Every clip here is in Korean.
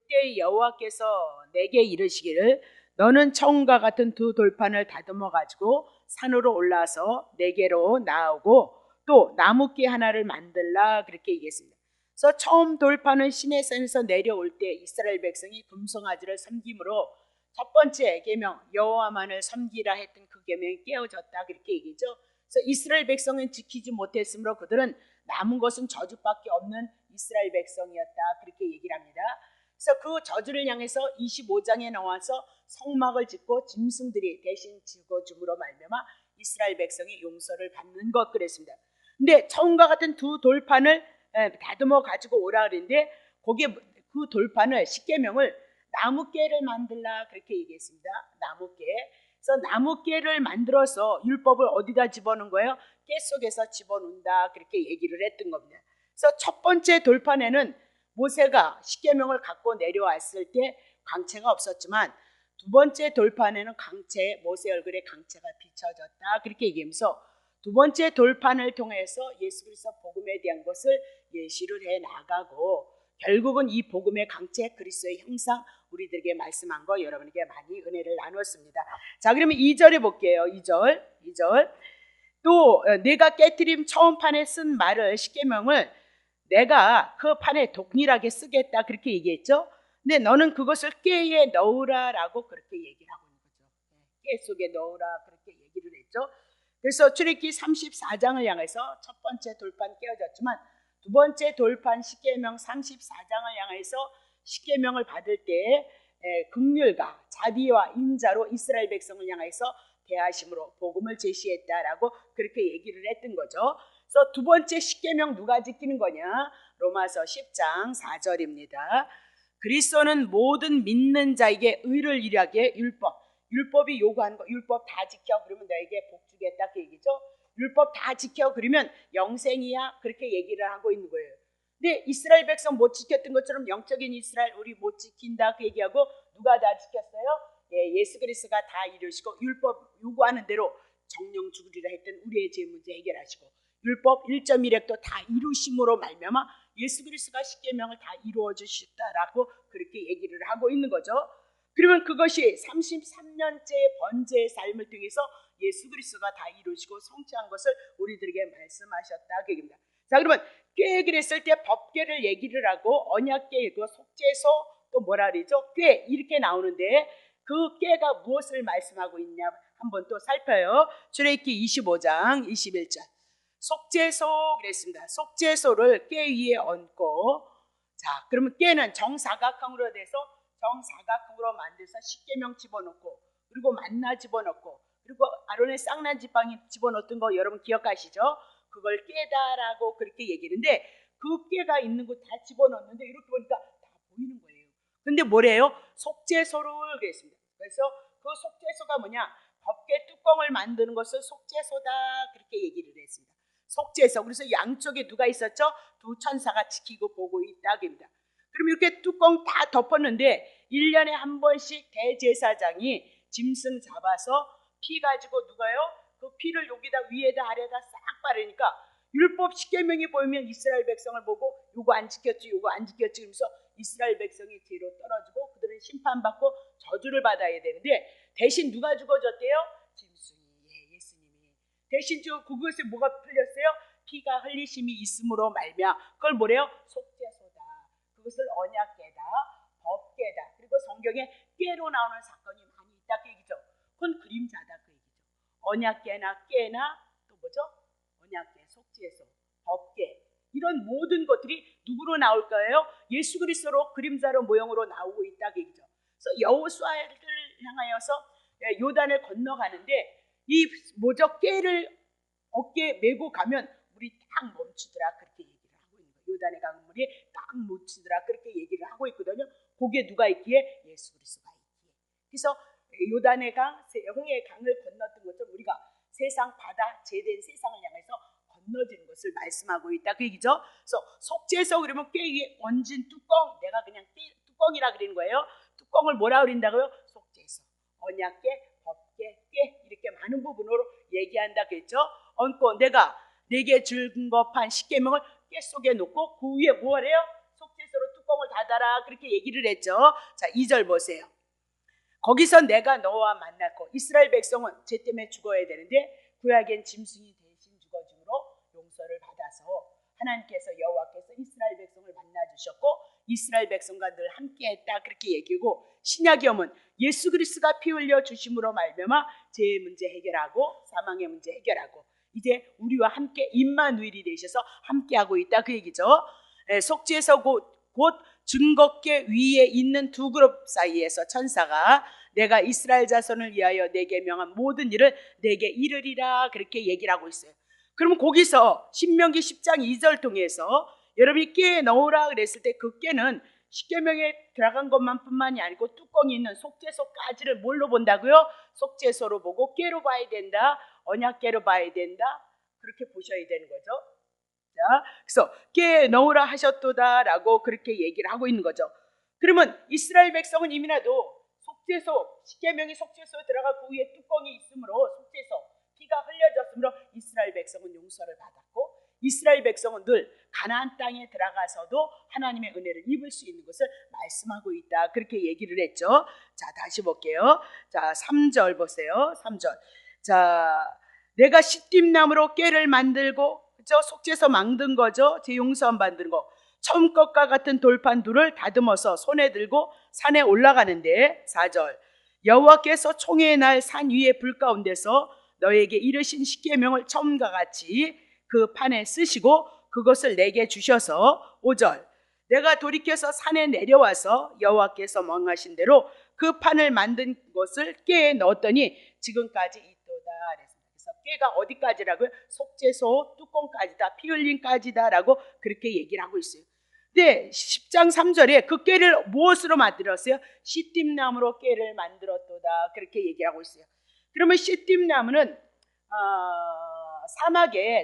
그때 여호와께서 내게 이르시기를 너는 처음과 같은 두 돌판을 다듬어 가지고 산으로 올라서 내게로 나오고 또 나무끼 하나를 만들라 그렇게 얘기했습니다. 그래서 처음 돌판은 시내산에서 내려올 때 이스라엘 백성이 금송아지를 섬김으로 첫 번째 계명 여호와만을 섬기라 했던 그 계명이 깨어졌다 그렇게 얘기죠. 그래서 이스라엘 백성은 지키지 못했으므로 그들은 남은 것은 저주밖에 없는 이스라엘 백성이었다 그렇게 얘기를 합니다. 그래서 그 저주를 향해서 25장에 나와서 성막을 짓고 짐승들이 대신 지어줌으로 말미암아 이스라엘 백성이 용서를 받는 것 그랬습니다. 근데 처음과 같은 두 돌판을 다듬어 가지고 오라 그랬는데 거기에 그 돌판을 십계명을 나무깨를 만들라 그렇게 얘기했습니다. 나무깨. 그래서 나무깨를 만들어서 율법을 어디다 집어넣은 거예요? 깨 속에서 집어넣는다 그렇게 얘기를 했던 겁니다. 그래서 첫 번째 돌판에는 모세가 십계명을 갖고 내려왔을 때 광채가 없었지만 두 번째 돌판에는 광채, 모세 얼굴에 광채가 비춰졌다 그렇게 얘기하면서 두 번째 돌판을 통해서 예수 그리스도 복음에 대한 것을 예시를 해 나가고 결국은 이 복음의 광채 그리스도의 형상 우리들에게 말씀한 거 여러분에게 많이 은혜를 나눴습니다. 자, 그러면 2절에 볼게요. 2절. 또 내가 깨트림 처음 판에 쓴 말을 십계명을 내가 그 판에 동일하게 쓰겠다 그렇게 얘기했죠. 근데 너는 그것을 깨에 넣으라라고 그렇게 얘기를 하고 있는 거죠. 깨 속에 넣으라 그렇게 얘기를 했죠. 그래서 출애굽기 34장을 향해서 첫 번째 돌판 깨어졌지만 두 번째 돌판 십계명 34장을 향해서 십계명을 받을 때 긍휼과 자비와 인자로 이스라엘 백성을 향해서 대하심으로 복음을 제시했다라고 그렇게 얘기를 했던 거죠. 그래서 두 번째 십계명 누가 지키는 거냐? 로마서 10장 4절입니다. 그리스도는 모든 믿는 자에게 의를 이루게 율법이 요구하는 거 율법 다 지켜 그러면 너에게 복 주겠다 그 얘기죠. 율법 다 지켜 그러면 영생이야 그렇게 얘기를 하고 있는 거예요. 근데 이스라엘 백성 못 지켰던 것처럼 영적인 이스라엘 우리 못 지킨다 그 얘기하고 누가 다 지켰어요? 예수 그리스도가 다 이루시고 율법 요구하는 대로 정령 죽으리라 했던 우리의 죄 문제 해결하시고 율법 1.1획도 다 이루심으로 말미암아 예수 그리스도가 십계명을 다 이루어 주셨다라고 그렇게 얘기를 하고 있는 거죠. 그러면 그것이 33년째 번제의 삶을 통해서 예수 그리스도가 다 이루시고 성취한 것을 우리들에게 말씀하셨다 그 얘기입니다. 자, 그러면 꾀 그랬을 때 법궤를 얘기를 하고 언약궤, 그 속죄소 또 뭐라 그러죠? 꾀 이렇게 나오는데 그 꾀가 무엇을 말씀하고 있냐 한번 또 살펴요. 출애굽기 25장 21절 속죄소 그랬습니다. 속죄소를 꾀 위에 얹고 자 그러면 꾀는 정사각형으로 돼서 정사각형으로 만들어서 십계명 집어넣고 그리고 만나 집어넣고 그리고 아론의 쌍난 지팡이 집어넣었던 거 여러분 기억하시죠? 그걸 꾀다라고 그렇게 얘기하는데 그 꾀가 있는 거 다 집어넣었는데 이렇게 보니까 다 보이는 거예요. 근데 뭐래요? 속죄소를 그랬습니다. 그래서 그 속죄소가 뭐냐? 법궤 뚜껑을 만드는 것을 속죄소다 그렇게 얘기를 했습니다. 속죄소. 그래서 양쪽에 누가 있었죠? 두 천사가 지키고 보고 있다 그럽니다. 그럼 이렇게 뚜껑 다 덮었는데 1년에 한 번씩 대제사장이 짐승 잡아서 피 가지고 누가요? 그 피를 여기다 위에다 아래다 싹 바르니까 율법 십계명이 보이면 이스라엘 백성을 보고 요거 안 지켰지 요거 안 지켰지 그러면서 이스라엘 백성이 죄로 떨어지고 그들은 심판받고 저주를 받아야 되는데 대신 누가 죽어졌대요? 짐승이 예수님이 대신 그것에 뭐가 풀렸어요? 피가 흘리심이 있음으로 말미암아 그걸 뭐래요? 속죄소다. 그것을 언약궤다 법궤다. 그리고 성경에 꾀로 나오는 사건이 많이 있다 그 얘기죠. 그건 그림자다 그 얘기죠. 언약궤나 꾀나 또 뭐죠? 언약궤, 속죄소, 법궤 이런 모든 것들이 누구로 나올 거예요? 예수 그리스도로 그림자로 모형으로 나오고 있다 그 얘기죠. 그래서 여호수아를 향하여서 요단을 건너가는데 이 뭐죠? 꾀를 어깨에 메고 가면 우리 딱 멈추더라 그렇게 얘기를 하고 있는 거예요. 요단의 강물이 딱 멈추더라 그렇게 얘기를 하고 있거든요. 거기에 누가 있기에? 예수 그리스도가 있기에. 그래서 요단의 강, 홍해의 강을 건넜던 것처럼 우리가 세상 바다 제된 세상을 향해서 건너지는 것을 말씀하고 있다 그 얘기죠. 그래서 속죄소 그러면 꾀 위에 얹은 뚜껑 내가 그냥 뚜껑이라 그러는 거예요. 뚜껑을 뭐라 그린다고요? 속죄소, 언약궤, 법궤, 꾀 이렇게 많은 부분으로 얘기한다 그랬죠. 얹고 내가 내게 준 법한 십계명을 꾀 속에 놓고 그 위에 뭐래요? 속죄소로 뚜껑을 닫아라 그렇게 얘기를 했죠. 자, 2절 보세요. 거기서 내가 너와 만났고 이스라엘 백성은 죄 때문에 죽어야 되는데 구약엔 짐승이 대신 죽어줌으로 용서를 받아서 하나님께서 여호와께서 이스라엘 백성을 만나주셨고 이스라엘 백성과 늘 함께했다 그렇게 얘기고, 신약에 오면 예수 그리스도가 피 흘려 주심으로 말미암아 죄의 문제 해결하고 사망의 문제 해결하고 이제 우리와 함께 임마누엘이 되셔서 함께하고 있다 그 얘기죠. 속죄소 곧 증거궤 위에 있는 두 그룹 사이에서 천사가 내가 이스라엘 자손을 위하여 내게 명한 모든 일을 내게 이르리라 그렇게 얘기를 하고 있어요. 그러면 거기서 신명기 10장 2절 통해서 여러분이 깨에 넣으라 그랬을 때 그 깨는 십계명에 들어간 것만뿐만이 아니고 뚜껑이 있는 속죄소까지를 뭘로 본다고요? 속죄소로 보고 깨로 봐야 된다, 언약깨로 봐야 된다 그렇게 보셔야 되는 거죠. 자, 그래서 깨에 넣으라 하셨도다라고 그렇게 얘기를 하고 있는 거죠. 그러면 이스라엘 백성은 이미나도 속죄소, 십계명이 속죄소에 들어가 그 위에 뚜껑이 있으므로 속죄소 피가 흘려졌으므로 이스라엘 백성은 용서를 받았고 이스라엘 백성은 늘 가나안 땅에 들어가서도 하나님의 은혜를 입을 수 있는 것을 말씀하고 있다 그렇게 얘기를 했죠. 자, 다시 볼게요. 자, 3절 보세요. 3절. 자, 내가 시딤나무로 꾀를 만들고 그죠? 속죄소 만든 거죠. 제 용서함 만든 거. 처음 것과 같은 돌판 둘을 다듬어서 손에 들고 산에 올라가는데 4절. 여호와께서 총회의 날 산 위에 불 가운데서 너에게 이르신 십계명을 처음과 같이 그 판에 쓰시고 그것을 내게 주셔서 5절. 내가 돌이켜서 산에 내려와서 여호와께서 명하신 대로 그 판을 만든 것을 꾀에 넣었더니 지금까지 있도다. 그래서 꾀가 어디까지라고요? 속죄소 뚜껑까지다, 피 흘림까지다라고 그렇게 얘기를 하고 있어요. 근데 10장 3절에 그 꾀를 무엇으로 만들었어요? 시딤나무로 꾀를 만들었도다 그렇게 얘기를 하고 있어요. 그러면 시딤나무는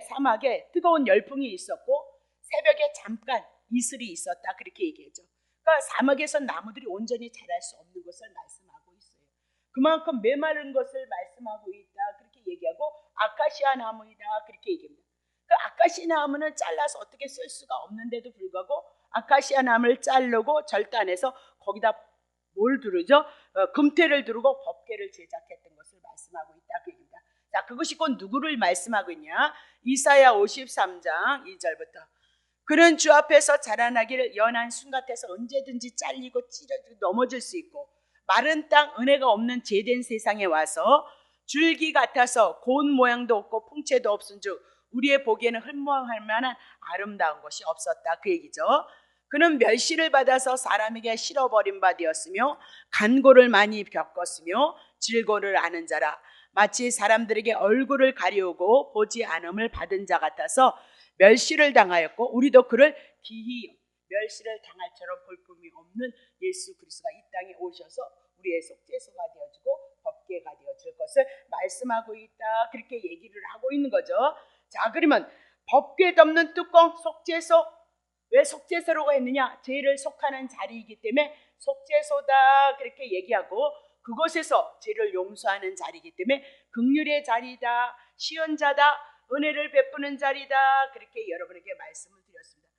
사막에 뜨거운 열풍이 있었고 새벽에 잠깐 이슬이 있었다 그렇게 얘기했죠. 그러니까 사막에서 나무들이 온전히 자랄 수 없는 것을 말씀하고 있어요. 그만큼 메마른 것을 말씀하고 있다 그렇게 얘기하고 아카시아 나무이다 그렇게 얘기합니다. 그 아카시아 나무는 잘라서 어떻게 쓸 수가 없는데도 불구하고 아카시아 나무를 자르고 절단해서 거기다 뭘 두르죠? 금태를 두르고 법궤를 제작했던 것을 말씀하고 있다 그 얘기입니다. 자, 그것이 곧 누구를 말씀하고 있냐? 이사야 53장 2절부터 그는 주 앞에서 자라나기를 연한 순 같아서 언제든지 잘리고 찢어지고 넘어질 수 있고 마른 땅 은혜가 없는 제된 세상에 와서 줄기 같아서 고운 모양도 없고 풍채도 없은즉 우리의 보기에는 흠모할 만한 아름다운 것이 없었다 그 얘기죠. 그는 멸시를 받아서 사람에게 실어버린 바 되었으며 간고를 많이 겪었으며 질고를 아는 자라 마치 사람들에게 얼굴을 가리우고 보지 않음을 받은 자 같아서 멸시를 당하였고 우리도 그를 기히 멸시를 당할처럼 볼품이 없는 예수 그리스도가 이 땅에 오셔서 우리의 속죄소가 되어지고 법궤가 되어질 것을 말씀하고 있다 그렇게 얘기를 하고 있는 거죠. 자, 그러면 법궤 덮는 뚜껑 속죄소, 왜 속죄소라고 했느냐? 죄를 속하는 자리이기 때문에 속죄소다 그렇게 얘기하고 그곳에서 죄를 용서하는 자리이기 때문에 긍휼의 자리다, 시연자다, 은혜를 베푸는 자리다 그렇게 여러분에게 말씀을 드렸습니다.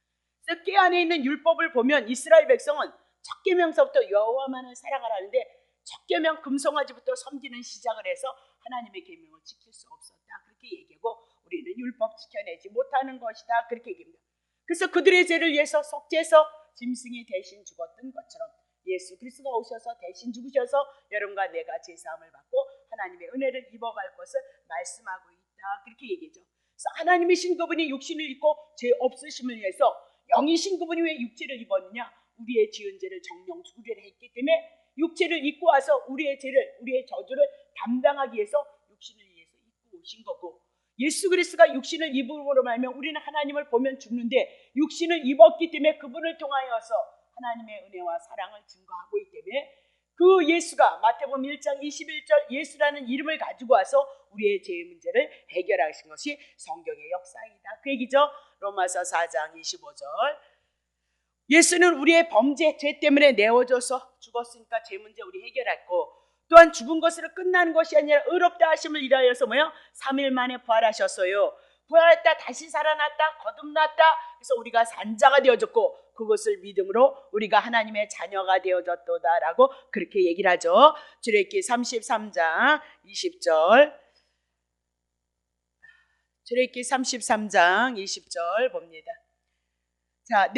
그래서 궤 안에 있는 율법을 보면 이스라엘 백성은 첫 계명서부터 여호와만을 사랑하라는데 첫 계명 금송아지부터 섬기는 시작을 해서 하나님의 계명을 지킬 수 없었다 그렇게 얘기하고 우리는 율법 지켜내지 못하는 것이다 그렇게 얘기합니다. 그래서 그들의 죄를 위해서 속죄소 짐승이 대신 죽었던 것처럼 예수 그리스도가 오셔서 대신 죽으셔서 여러분과 내가 제사함을 받고 하나님의 은혜를 입어갈 것을 말씀하고 있다 그렇게 얘기죠. 그래서 하나님이신 그분이 육신을 입고 죄 없으심을 위해서 영이신 그분이 왜 육체를 입었느냐? 우리의 지은 죄를 정령 수리를 했기 때문에 육체를 입고 와서 우리의 죄를, 우리의 저주를 담당하기 위해서 육신을 위해서 입고 오신 거고 예수 그리스도가 육신을 입음으로 말하면 우리는 하나님을 보면 죽는데 육신을 입었기 때문에 그분을 통하여서 하나님의 은혜와 사랑을 증거하고 있기 때문에 그 예수가 마태복음 1장 21절 예수라는 이름을 가지고 와서 우리의 죄의 문제를 해결하신 것이 성경의 역사이다 그 얘기죠. 로마서 4장 25절 예수는 우리의 범죄, 죄 때문에 내어져서 죽었으니까 죄 문제 우리 해결했고 또한 죽은 것으로 끝나는 것이 아니라 의롭다 하심을 일하여서 뭐요? 3일 만에 부활하셨어요. 부활했다, 다시 살아났다, 거듭났다. 그래서 우리가 산자가 되어졌고 그것을 믿음으로 우리가 하나님의 자녀가 되어졌도다라고 그렇게 얘기를 하죠. 출애굽기 33장 20절. 출애굽기 33장 20절 봅니다. 자,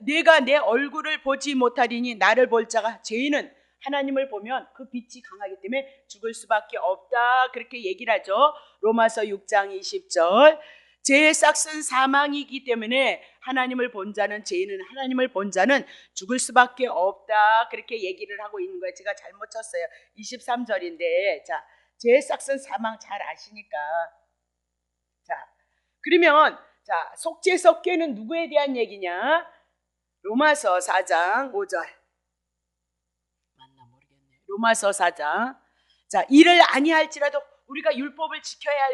내가 내 얼굴을 보지 못하리니 나를 볼 자가, 죄인은 하나님을 보면 그 빛이 강하기 때문에 죽을 수밖에 없다, 그렇게 얘기를 하죠. 로마서 6장 20절. 죄의 싹은 사망이기 때문에 하나님을 본 자는, 죄인은 하나님을 본 자는 죽을 수밖에 없다, 그렇게 얘기를 하고 있는 거예요. 제가 잘못 쳤어요. 23절인데, 자, 죄의 싹은 사망 잘 아시니까. 자, 그러면 자, 속죄 썩죄는 누구에 대한 얘기냐? 로마서 4장 5절. 맞나 모르겠네. 로마서 4장. 자, 이를 아니할지라도 우리가 율법을 지켜야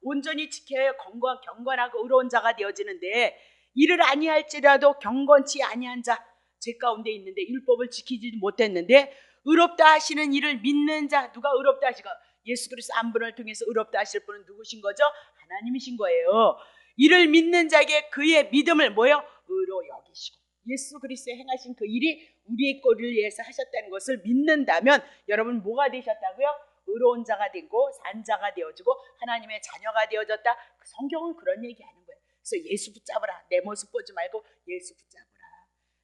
온전히 지켜야 경건하고 의로운 자가 되어지는데, 이를 아니할지라도 경건치 아니한 자, 제 가운데 있는데 율법을 지키지 못했는데 의롭다 하시는 이를 믿는 자, 누가 의롭다 하시고, 예수 그리스도 한 분을 통해서 의롭다 하실 분은 누구신 거죠? 하나님이신 거예요. 이를 믿는 자에게 그의 믿음을 뭐요? 의로 여기시고, 예수 그리스도의 행하신 그 일이 우리의 꼴을 위해서 하셨다는 것을 믿는다면 여러분 뭐가 되셨다고요? 의로운 자가 되고 산자가 되어지고 하나님의 자녀가 되어졌다. 성경은 그런 얘기하는 거예요. 그래서 예수 붙잡으라. 내 모습 보지 말고 예수 붙잡으라.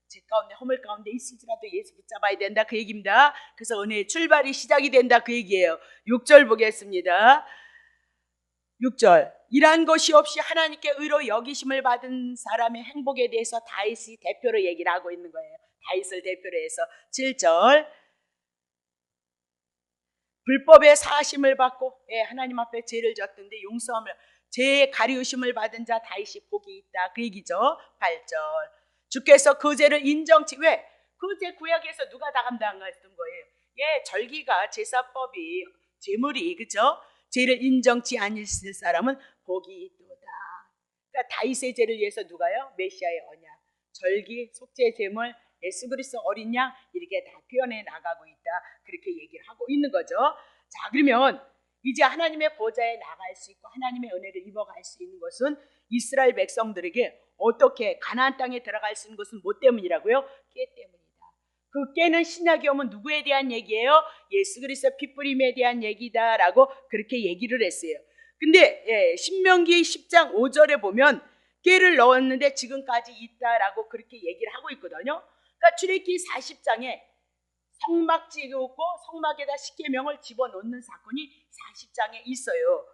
제 가운데 허물 가운데 있을지라도 예수 붙잡아야 된다, 그 얘기입니다. 그래서 은혜의 출발이 시작이 된다, 그 얘기예요. 6절 보겠습니다. 6절. 이러한 것이 없이 하나님께 의로 여기심을 받은 사람의 행복에 대해서 다윗이 대표로 얘기를 하고 있는 거예요. 다윗을 대표로 해서 7절. 불법의 사하심을 받고, 하나님 앞에 죄를 졌던데 용서함을, 죄의 가리우심을 받은 자 다윗이 복이 있다, 그 얘기죠. 8절. 주께서 그 죄를 인정치, 왜? 그 죄 구약에서 누가 다 감당했던 거예요? 절기가, 제사법이, 제물이, 그죠? 죄를 인정치 아니실 사람은 복이 있도다. 그러니까 다윗의 죄를 위해서 누가요? 메시아의 언약, 절기, 속죄, 제물, 예수 그리스도 어린 양, 이렇게 다 표현해 나가고 있다, 그렇게 얘기를 하고 있는 거죠. 자, 그러면 이제 하나님의 보좌에 나갈 수 있고 하나님의 은혜를 입어갈 수 있는 것은 이스라엘 백성들에게 어떻게 가나안 땅에 들어갈 수 있는 것은 뭐 때문이라고요? 깨 때문이다. 그 깨는 신약에 오면 누구에 대한 얘기예요? 예수 그리스도 핏부림에 대한 얘기다라고 그렇게 얘기를 했어요. 근데 신명기 10장 5절에 보면 깨를 넣었는데 지금까지 있다라고 그렇게 얘기를 하고 있거든요. 그러니까 출애굽기 40장에 성막 지었고 성막에다 십계명을 집어넣는 사건이 40장에 있어요.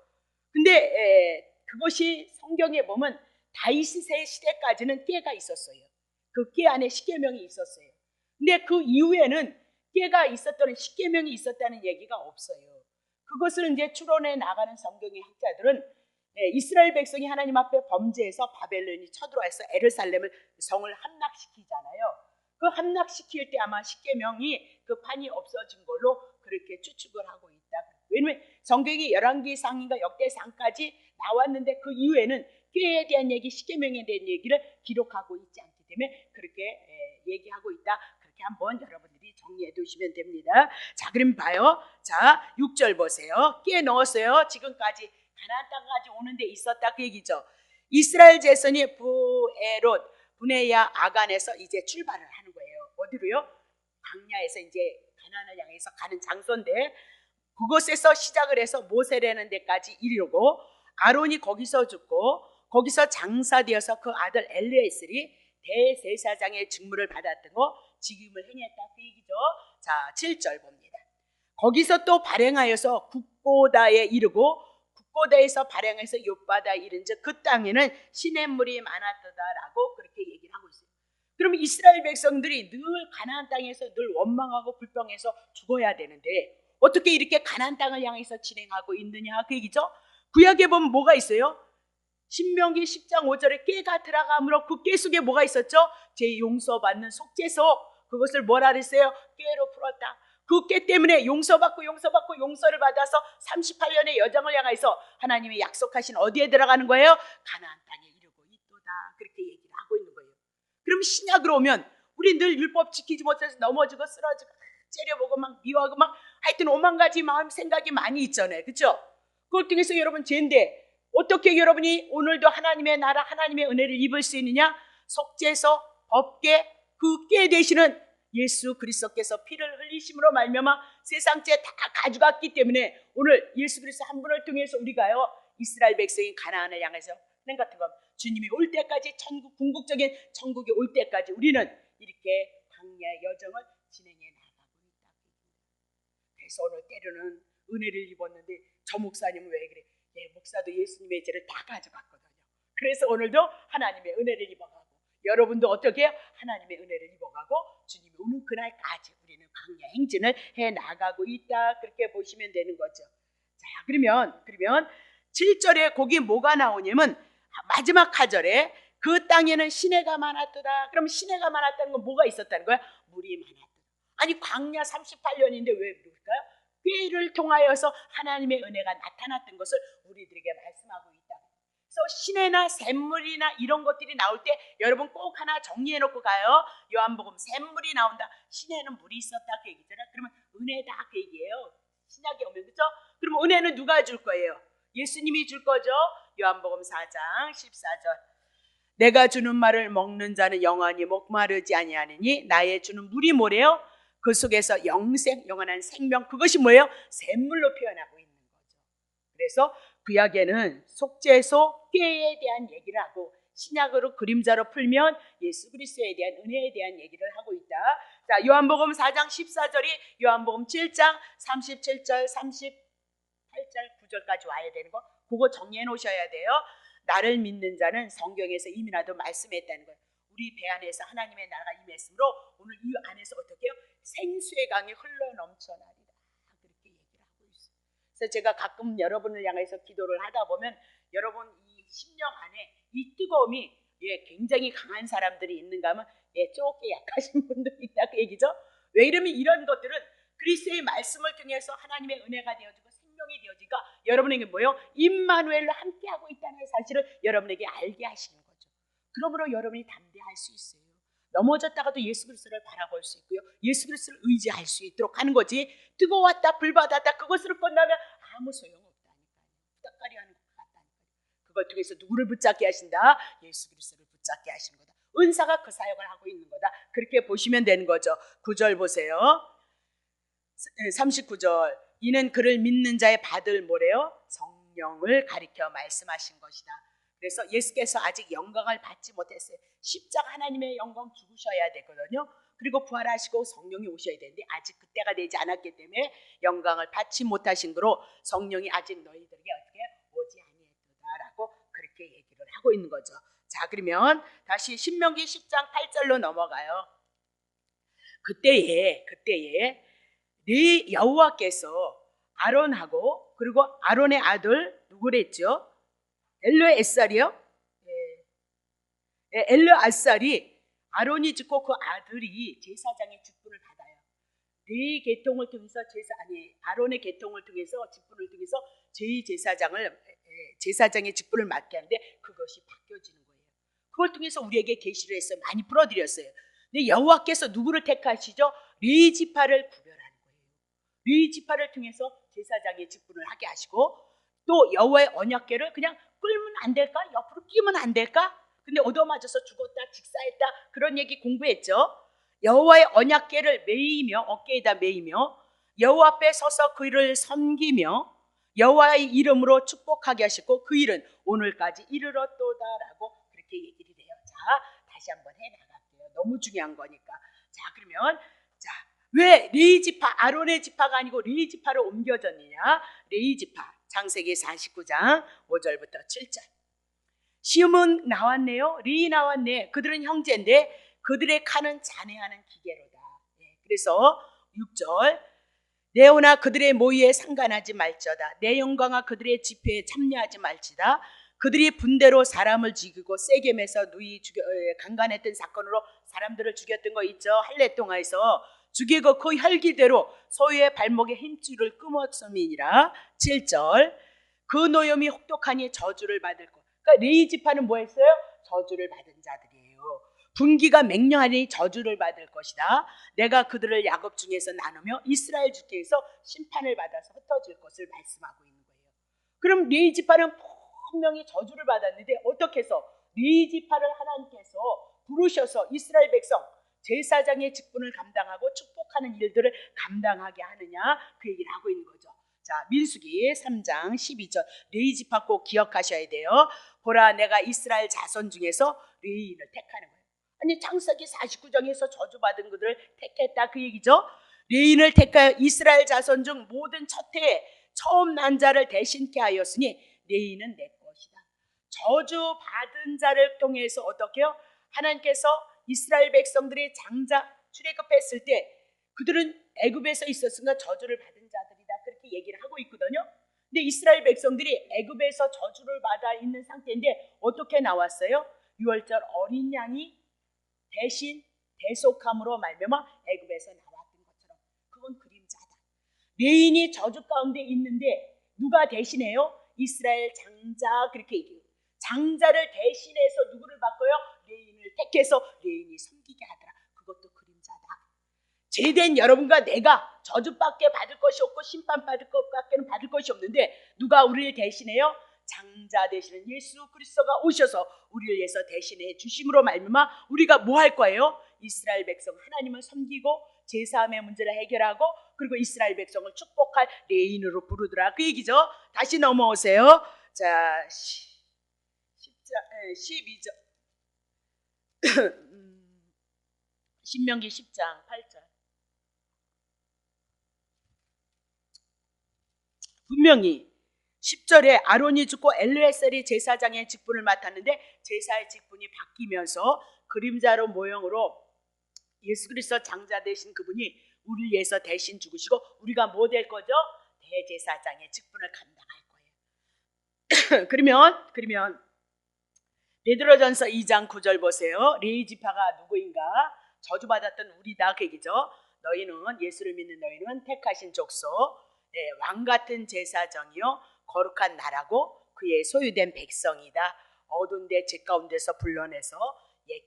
근데 그것이 성경에 보면 다윗의 시대까지는 깨가 있었어요. 그 깨 안에 십계명이 있었어요. 근데 그 이후에는 깨가 있었다는, 십계명이 있었다는 얘기가 없어요. 그것을 이제 추론해 나가는 성경의 학자들은 이스라엘 백성이 하나님 앞에 범죄해서 바벨론이 쳐들어와서 에르살렘을, 성을 함락시키잖아요. 그 함락시킬 때 아마 십계명이 그 판이 없어진 걸로 그렇게 추측을 하고 있다. 왜냐면 성경이 열왕기상인가 역대상까지 나왔는데 그 이후에는 꾀에 대한 얘기, 십계명에 대한 얘기를 기록하고 있지 않기 때문에 그렇게 얘기하고 있다. 그렇게 한번 여러분들이 정리해 두시면 됩니다. 자, 그럼 봐요. 자, 6절 보세요. 깨 넣었어요. 지금까지 가나안 땅까지 오는 데 있었다, 그 얘기죠. 이스라엘 제선이 부에롯, 분해야 아간에서 이제 출발을 하는 거예요. 어디로요? 광야에서 이제 가나안을 향해서 가는 장소인데, 그곳에서 시작을 해서 모세라는 데까지 이르고, 아론이 거기서 죽고 거기서 장사되어서 그 아들 엘리에셀이 대제사장의 직무를 받았던 거, 직임을 행했다, 그 얘기죠. 자, 7절 봅니다. 거기서 또 발행하여서 국고다에 이르고 국고다에서 발행해서 욥바다에 이른즉 그 땅에는 시냇물이 많았다라고 그렇게 얘기를 하고 있어요. 그러면 이스라엘 백성들이 늘 가나안 땅에서 늘 원망하고 불평해서 죽어야 되는데 어떻게 이렇게 가나안 땅을 향해서 진행하고 있느냐, 그 얘기죠. 구약에 보면 뭐가 있어요? 신명기 10장 5절에 깨가 들어가므로 그 깨 속에 뭐가 있었죠? 제 용서받는 속죄석, 그것을 뭐라 그랬어요? 깨로 풀었다. 그 깨 때문에 용서받고 용서를 받아서 38년의 여정을 향해서 하나님이 약속하신 어디에 들어가는 거예요? 가나안 땅에 이르고 있도다, 그렇게 얘기를 하고 있는 거예요. 그럼 신약으로 오면 우리 늘 율법 지키지 못해서 넘어지고 쓰러지고 째려보고 막 미워하고 막 하여튼 오만 가지 마음 생각이 많이 있잖아요, 그렇죠? 그걸 통해서 여러분 죄인데 어떻게 여러분이 오늘도 하나님의 나라, 하나님의 은혜를 입을 수 있느냐? 속죄서, 법궤, 그 궤 되시는 예수 그리스도께서 피를 흘리심으로 말미암아 세상죄 다 가져갔기 때문에 오늘 예수 그리스도 한 분을 통해서 우리가요, 이스라엘 백성이 가나안을 향해서 하는 같은 것, 주님이 올 때까지 천국, 궁극적인 천국이 올 때까지 우리는 이렇게 광야의 여정을 진행해 나가고 있다. 그래서 오늘 때로는 은혜를 입었는데 저 목사님은 왜 그래? 예, 목사도 예수님의 죄를 다 가져갔거든요. 그래서 오늘도 하나님의 은혜를 입어가고, 여러분도 어떻게 해요? 하나님의 은혜를 입어가고 주님이 오는 그날까지 우리는 광야 행진을 해 나가고 있다. 그렇게 보시면 되는 거죠. 자, 그러면 7절에 거기 뭐가 나오냐면 마지막 하절에 그 땅에는 시내가 많았더라. 그럼 시내가 많았다는 건 뭐가 있었다는 거야? 물이 많았다. 아니 광야 38년인데 왜 물일까요? 꾀를 통하여서 하나님의 은혜가 나타났던 것을 우리들에게 말씀하고 있다. 그래서 시내나 샘물이나 이런 것들이 나올 때 여러분 꼭 하나 정리해 놓고 가요. 요한복음 샘물이 나온다. 시내는 물이 있었다 그 얘기잖아. 그러면 은혜다 그 얘기예요. 신약에 오면, 그렇죠? 그럼 은혜는 누가 줄 거예요? 예수님이 줄 거죠. 요한복음 4장 14절. 내가 주는 말을 먹는 자는 영원히 목마르지 아니하느니 나의 주는 물이 뭐래요? 그 속에서 영생, 영원한 생명, 그것이 뭐예요? 샘물로 표현하고 있는 거죠. 그래서 구약에는 속죄소, 꾀에 대한 얘기를 하고, 신약으로 그림자로 풀면 예수 그리스도에 대한 은혜에 대한 얘기를 하고 있다. 자, 요한복음 4장 14절이 요한복음 7장 37절, 38절, 9절까지 와야 되는 거, 그거 정리해 놓으셔야 돼요. 나를 믿는 자는 성경에서 이미나도 말씀했다는 거예요. 우리 배 안에서 하나님의 나라가 임했으므로 오늘 이 안에서 어떻게 해요? 생수의 강이 흘러 넘쳐나리라. 그렇게 얘기를 하고 있어요. 그래서 제가 가끔 여러분을 향해서 기도를 하다 보면 여러분 이 심령 안에 이 뜨거움이 굉장히 강한 사람들이 있는가 하면 조금 약하신 분들이 있다 그 얘기죠. 왜 이러면 이런 것들은 그리스도의 말씀을 통해서 하나님의 은혜가 되어지고 생명이 되어지니까 여러분에게 뭐예요? 임마누엘로 함께하고 있다는 사실을 여러분에게 알게 하시는 거죠. 그러므로 여러분이 담대할 수 있어요. 넘어졌다가도 예수 그리스도를 바라볼 수 있고요, 예수 그리스도를 의지할 수 있도록 하는 거지. 뜨거웠다 불받았다 그것으로 끝나면 아무 소용없다니까요. 후닥거리 하는 것 같다니까요. 그걸 통해서 누구를 붙잡게 하신다? 예수 그리스도를 붙잡게 하시는 거다. 은사가 그 사역을 하고 있는 거다. 그렇게 보시면 되는 거죠. 9절 보세요. 39절. 이는 그를 믿는 자의 받을 뭐래요? 성령을 가리켜 말씀하신 것이다. 그래서 예수께서 아직 영광을 받지 못했어요. 십자가 하나님의 영광 죽으셔야 되거든요. 그리고 부활하시고 성령이 오셔야 되는데 아직 그때가 되지 않았기 때문에 영광을 받지 못하신 거로 성령이 아직 너희들에게 어떻게 오지 아니했다라고 그렇게 얘기를 하고 있는 거죠. 자, 그러면 다시 신명기 10장 8절로 넘어가요. 그때에 네 여호와께서 아론하고 그리고 아론의 아들 누구랬죠? 엘르에살이요? 엘르아살이 아론이 죽고 그 아들이 제사장의 직분을 받아요. 네 계통을 통해서 아론의 계통을 통해서 직분을 통해서 제사장의 직분을 맡게 하는데 그것이 바뀌어지는 거예요. 그걸 통해서 우리에게 계시를 했어요. 많이 풀어드렸어요. 근데 여호와께서 누구를 택하시죠? 네 지파를 구별하는 거예요. 네 지파를 통해서 제사장의 직분을 하게 하시고, 또 여호와의 언약궤를 그냥 끌면 안 될까? 옆으로 끼면 안 될까? 근데 얻어맞아서 죽었다, 직사했다, 그런 얘기 공부했죠. 여호와의 언약궤를 매이며, 어깨에다 매이며 여호와 앞에 서서 그를 섬기며 여호와의 이름으로 축복하게 하시고 그 일은 오늘까지 이르렀도다라고 그렇게 얘기를 해요. 자, 다시 한번 해나갈게요. 너무 중요한 거니까. 자, 그러면 왜 레위 지파, 아론의 지파가 아니고 레위 지파로 옮겨졌느냐? 레위 지파 창세기 49장 5절부터 7절. 시므은 나왔네요. 레위 나왔네. 그들은 형제인데 그들의 칼은 잔해하는 기계로다. 그래서 6절. 내오나 그들의 모의에 상관하지 말지어다. 내 영광아 그들의 집회에 참여하지 말지다. 그들이 분대로 사람을 죽이고 세겜에서 누이 강간했던 사건으로 사람들을 죽였던 거 있죠. 할례동화에서 죽이고 그 혈기대로 소유의 발목에 힘줄을 끊었음이니라. 7절. 그 노염이 혹독하니 저주를 받을 것. 그러니까 레위 지파는 뭐 했어요? 저주를 받은 자들이에요. 분기가 맹렬하니 저주를 받을 것이다. 내가 그들을 야곱 중에서 나누며 이스라엘 중에서 심판을 받아서 흩어질 것을 말씀하고 있는 거예요. 그럼 레위 지파는 분명히 저주를 받았는데 어떻게 해서 레위지파를 하나님께서 부르셔서 이스라엘 백성 제사장의 직분을 감당하고 축복하는 일들을 감당하게 하느냐, 그 얘기를 하고 있는 거죠. 자, 민수기 3장 12절 레위지파 꼭 기억하셔야 돼요. 보라, 내가 이스라엘 자손 중에서 레위인을 택하는 거예요. 아니, 창세기 49장에서 저주받은 그들을 택했다, 그 얘기죠. 레위인을 택하여 이스라엘 자손 중 모든 첫 해에 처음 난 자를 대신케 하였으니 레위인은 내 것이다. 저주받은 자를 통해서 어떻게 해요? 하나님께서 이스라엘 백성들이 장자 출애굽했을 때 그들은 애굽에서 있었으니까 저주를 받은 자들이다, 그렇게 얘기를 하고 있거든요. 근데 이스라엘 백성들이 애굽에서 저주를 받아 있는 상태인데 어떻게 나왔어요? 유월절 어린 양이 대신 대속함으로 말미암아 애굽에서 나왔던 것처럼, 그건 그림자다. 레위인이 저주 가운데 있는데 누가 대신해요? 이스라엘 장자, 그렇게 얘기해요. 장자를 대신해서 누구를 바꿔요? 레위인을 택해서 레위인이 섬기게 하더라. 그것도 그림자다. 제된 여러분과 내가 저주밖에 받을 것이 없고 심판받을 것밖에는 받을 것이 없는데 누가 우리를 대신해요? 장자 되시는 예수 그리스도가 오셔서 우리를 위해서 대신해 주심으로 말미암아 우리가 뭐 할 거예요? 이스라엘 백성 하나님을 섬기고 제사함의 문제를 해결하고 그리고 이스라엘 백성을 축복할 레위인으로 부르더라, 그 얘기죠. 다시 넘어오세요. 자, 12절 신명기 10장 8절. 분명히 10절에 아론이 죽고 엘르에셀이 제사장의 직분을 맡았는데 제사의 직분이 바뀌면서 그림자로 모형으로 예수 그리스도 장자 되신 그분이 우리를 위해서 대신 죽으시고 우리가 뭐 될 거죠? 대제사장의 직분을 감당할 거예요. 그러면 베드로전서 2장 9절 보세요. 레위지파가 누구인가? 저주받았던 우리다, 그 얘기죠. 너희는, 예수를 믿는 너희는 택하신 족속, 왕같은 제사장이요 거룩한 나라고 그의 소유된 백성이다. 어두운 데 제 가운데서 불러내서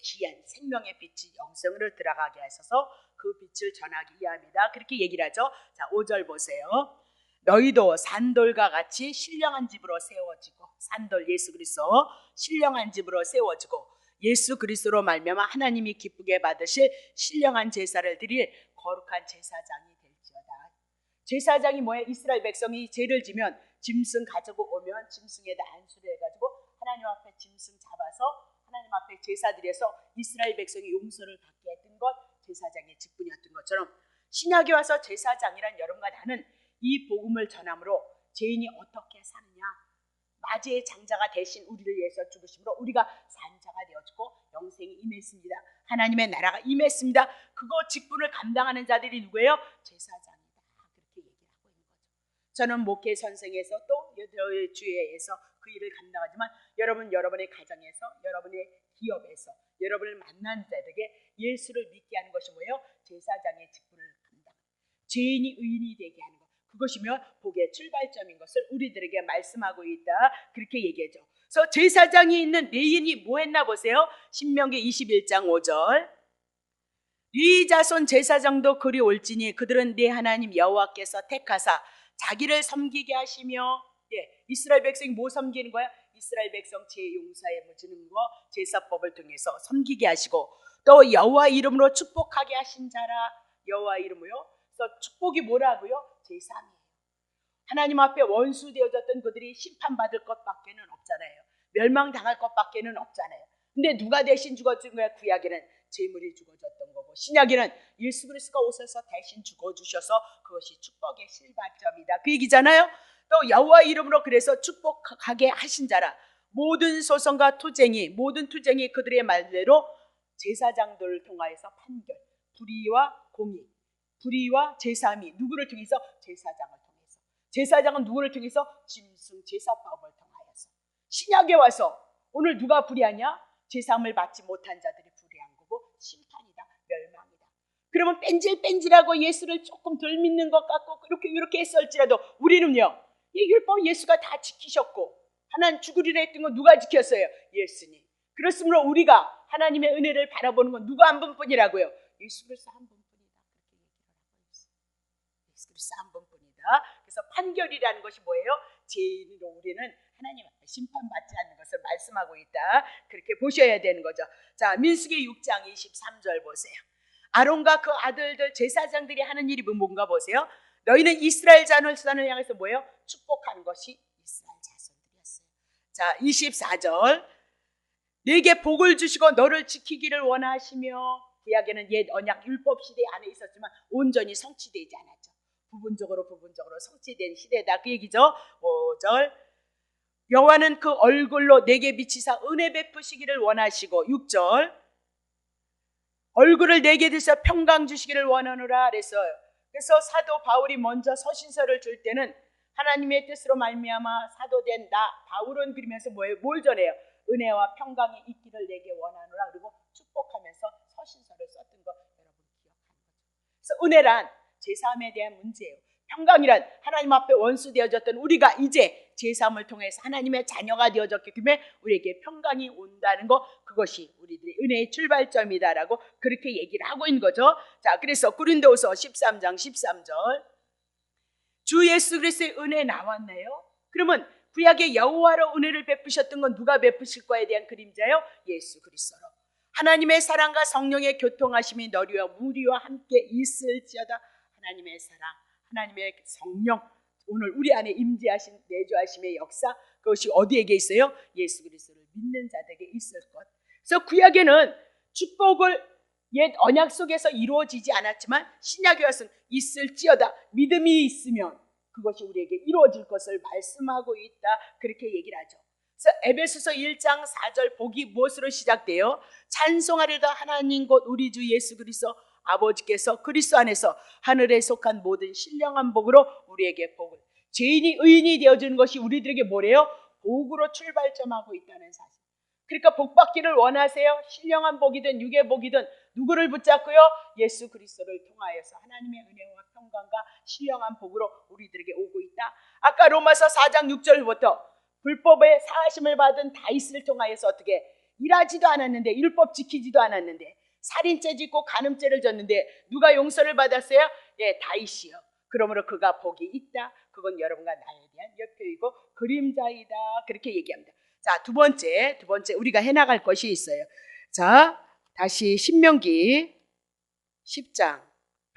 귀한 생명의 빛이 영생으로 들어가게 하셔서 그 빛을 전하기 위함이다, 그렇게 얘기를 하죠. 자, 5절 보세요. 너희도 산돌과 같이 신령한 집으로 세워지고, 산돌 예수 그리스도, 신령한 집으로 세워지고 예수 그리스도로 말미암아 하나님이 기쁘게 받으실 신령한 제사를 드릴 거룩한 제사장이 될지어다. 제사장이 뭐예요? 이스라엘 백성이 죄를 지면 짐승 가지고 오면 짐승에다 안수를 해가지고 하나님 앞에 짐승 잡아서 하나님 앞에 제사 드려서 이스라엘 백성이 용서를 받게 했던 것, 제사장의 직분이었던 것처럼 신약에 와서 제사장이란 여러분과 나는 이 복음을 전함으로 죄인이 어떻게 사느냐, 맞이의 장자가 대신 우리를 위해서 죽으심으로 우리가 산자가 되어지고 영생이 임했습니다. 하나님의 나라가 임했습니다. 그거 직분을 감당하는 자들이 누구예요? 제사장이다, 그렇게 얘기를 하고 있는 거죠. 저는 목회 선생에서 또 여러 주회에서 그 일을 감당하지만 여러분의 가정에서, 여러분의 기업에서, 여러분을 만난 자들에게 예수를 믿게 하는 것이 뭐예요? 제사장의 직분을 감당, 죄인이 의인이 되게 하는 것, 그것이며 복의 출발점인 것을 우리들에게 말씀하고 있다, 그렇게 얘기하죠. 그래서 제사장이 있는 레위인이 뭐 했나 보세요. 신명기 21장 5절. 네 자손 제사장도 그리 올지니 그들은 네 하나님 여호와께서 택하사 자기를 섬기게 하시며, 이스라엘 백성이 뭐 섬기는 거야? 이스라엘 백성 죄 용서에 주는 거, 제사법을 통해서 섬기게 하시고 또 여호와 이름으로 축복하게 하신 자라. 여호와 이름으로요. 그래서 축복이 뭐라고요? 제사함이에요. 하나님 앞에 원수 되어졌던 그들이 심판받을 것밖에는 없잖아요. 멸망당할 것밖에는 없잖아요. 근데 누가 대신 죽어준 거야? 구약에는 제물이 죽어졌던 거고, 신약에는 예수 그리스도가 오셔서 대신 죽어주셔서 그것이 축복의 실발점이다, 그 얘기잖아요. 또 여호와 이름으로 그래서 축복하게 하신 자라. 모든 소송과 모든 투쟁이 그들의 말대로 제사장들을 통하여서 판결, 불의와 공의, 불의와 제사함이 누구를 통해서? 제사장을 통해서. 제사장은 누구를 통해서? 짐승 제사법을 통하여서. 신약에 와서 오늘 누가 불의하냐? 제사함을 받지 못한 자들이 불의한 거고 심판이다, 멸망이다. 그러면 뺀질뺀질하고 예수를 조금 덜 믿는 것 같고 이렇게 했을지라도 우리는요, 이 율법 예수가 다 지키셨고 하나님 죽으리라 했던 건 누가 지켰어요? 예수님. 그렇으므로 우리가 하나님의 은혜를 바라보는 건 누가 한 분뿐이라고요? 예수 그리스도 한 분뿐이다, 그렇게 얘기를 하고 있어요. 예수 그리스도 한 분뿐이다. 그래서 판결이라는 것이 뭐예요? 죄인으로 우리는 하나님 앞에 심판받지 않는 것을 말씀하고 있다. 그렇게 보셔야 되는 거죠. 자, 민수기 6장 23절 보세요. 아론과 그 아들들 제사장들이 하는 일이 뭔가 보세요. 너희는 이스라엘 자손을 향해서 뭐예요? 축복하는 것이 이스라엘 자손들이었어요. 자, 24절. 네게 복을 주시고 너를 지키기를 원하시며, 구약에는 옛 언약 율법 시대 안에 있었지만 온전히 성취되지 않았죠. 부분적으로 성취된 시대다, 그 얘기죠. 5절. 여호와는 그 얼굴로 내게 비치사 은혜 베푸시기를 원하시고, 6절. 얼굴을 내게 드셔 평강 주시기를 원하노라 그랬어요. 그래서 사도 바울이 먼저 서신서를 줄 때는 하나님의 뜻으로 말미암아 사도된 나 바울은 그러면서 뭘 전해요? 은혜와 평강이 있기를 내게 원하노라. 그리고 축복하면서 서신서를 썼던 거 여러분 기억하는 거죠. 그래서 은혜란 제3에 대한 문제예요. 평강이란 하나님 앞에 원수 되어졌던 우리가 이제 제3을 통해서 하나님의 자녀가 되어졌기 때문에 우리에게 평강이 온다는 거, 그것이 우리들의 은혜의 출발점이다라고 그렇게 얘기를 하고 있는 거죠. 자, 그래서 고린도후서 13장 13절. 주 예수 그리스도의 은혜 나왔나요? 그러면 구약의 여호와로 은혜를 베푸셨던 건 누가 베푸실 거에 대한 그림자요? 예수 그리스도로. 하나님의 사랑과 성령의 교통하심이 너희와 무리와 함께 있을지어다. 하나님의 사랑, 하나님의 성령, 오늘 우리 안에 임재하신 내주하심의 역사, 그것이 어디에게 있어요? 예수 그리스도를 믿는 자들에게 있을 것. 그래서 구약에는 축복을 옛 언약 속에서 이루어지지 않았지만 신약에 와서는 있을지어다. 믿음이 있으면 그것이 우리에게 이루어질 것을 말씀하고 있다. 그렇게 얘기를 하죠. 그래서 에베소서 1장 4절 복이 무엇으로 시작돼요? 찬송하리다 하나님 곧 우리 주 예수 그리스도 아버지께서 그리스도 안에서 하늘에 속한 모든 신령한 복으로 우리에게 복을, 죄인이 의인이 되어주는 것이 우리들에게 뭐래요? 복으로 출발점하고 있다는 사실. 그러니까 복 받기를 원하세요? 신령한 복이든 육의 복이든 누구를 붙잡고요? 예수 그리스도를 통하여서 하나님의 은혜와 평강과 신령한 복으로 우리들에게 오고 있다. 아까 로마서 4장 6절부터 불법의 사하심을 받은 다윗을 통하여서 어떻게 일하지도 않았는데, 율법 지키지도 않았는데 살인죄 짓고 간음죄를 졌는데 누가 용서를 받았어요? 예, 다윗이요. 그러므로 그가 복이 있다. 그건 여러분과 나에 대한 여표이고 그림자이다. 그렇게 얘기합니다. 자, 두 번째 우리가 해나갈 것이 있어요. 자, 다시 신명기 10장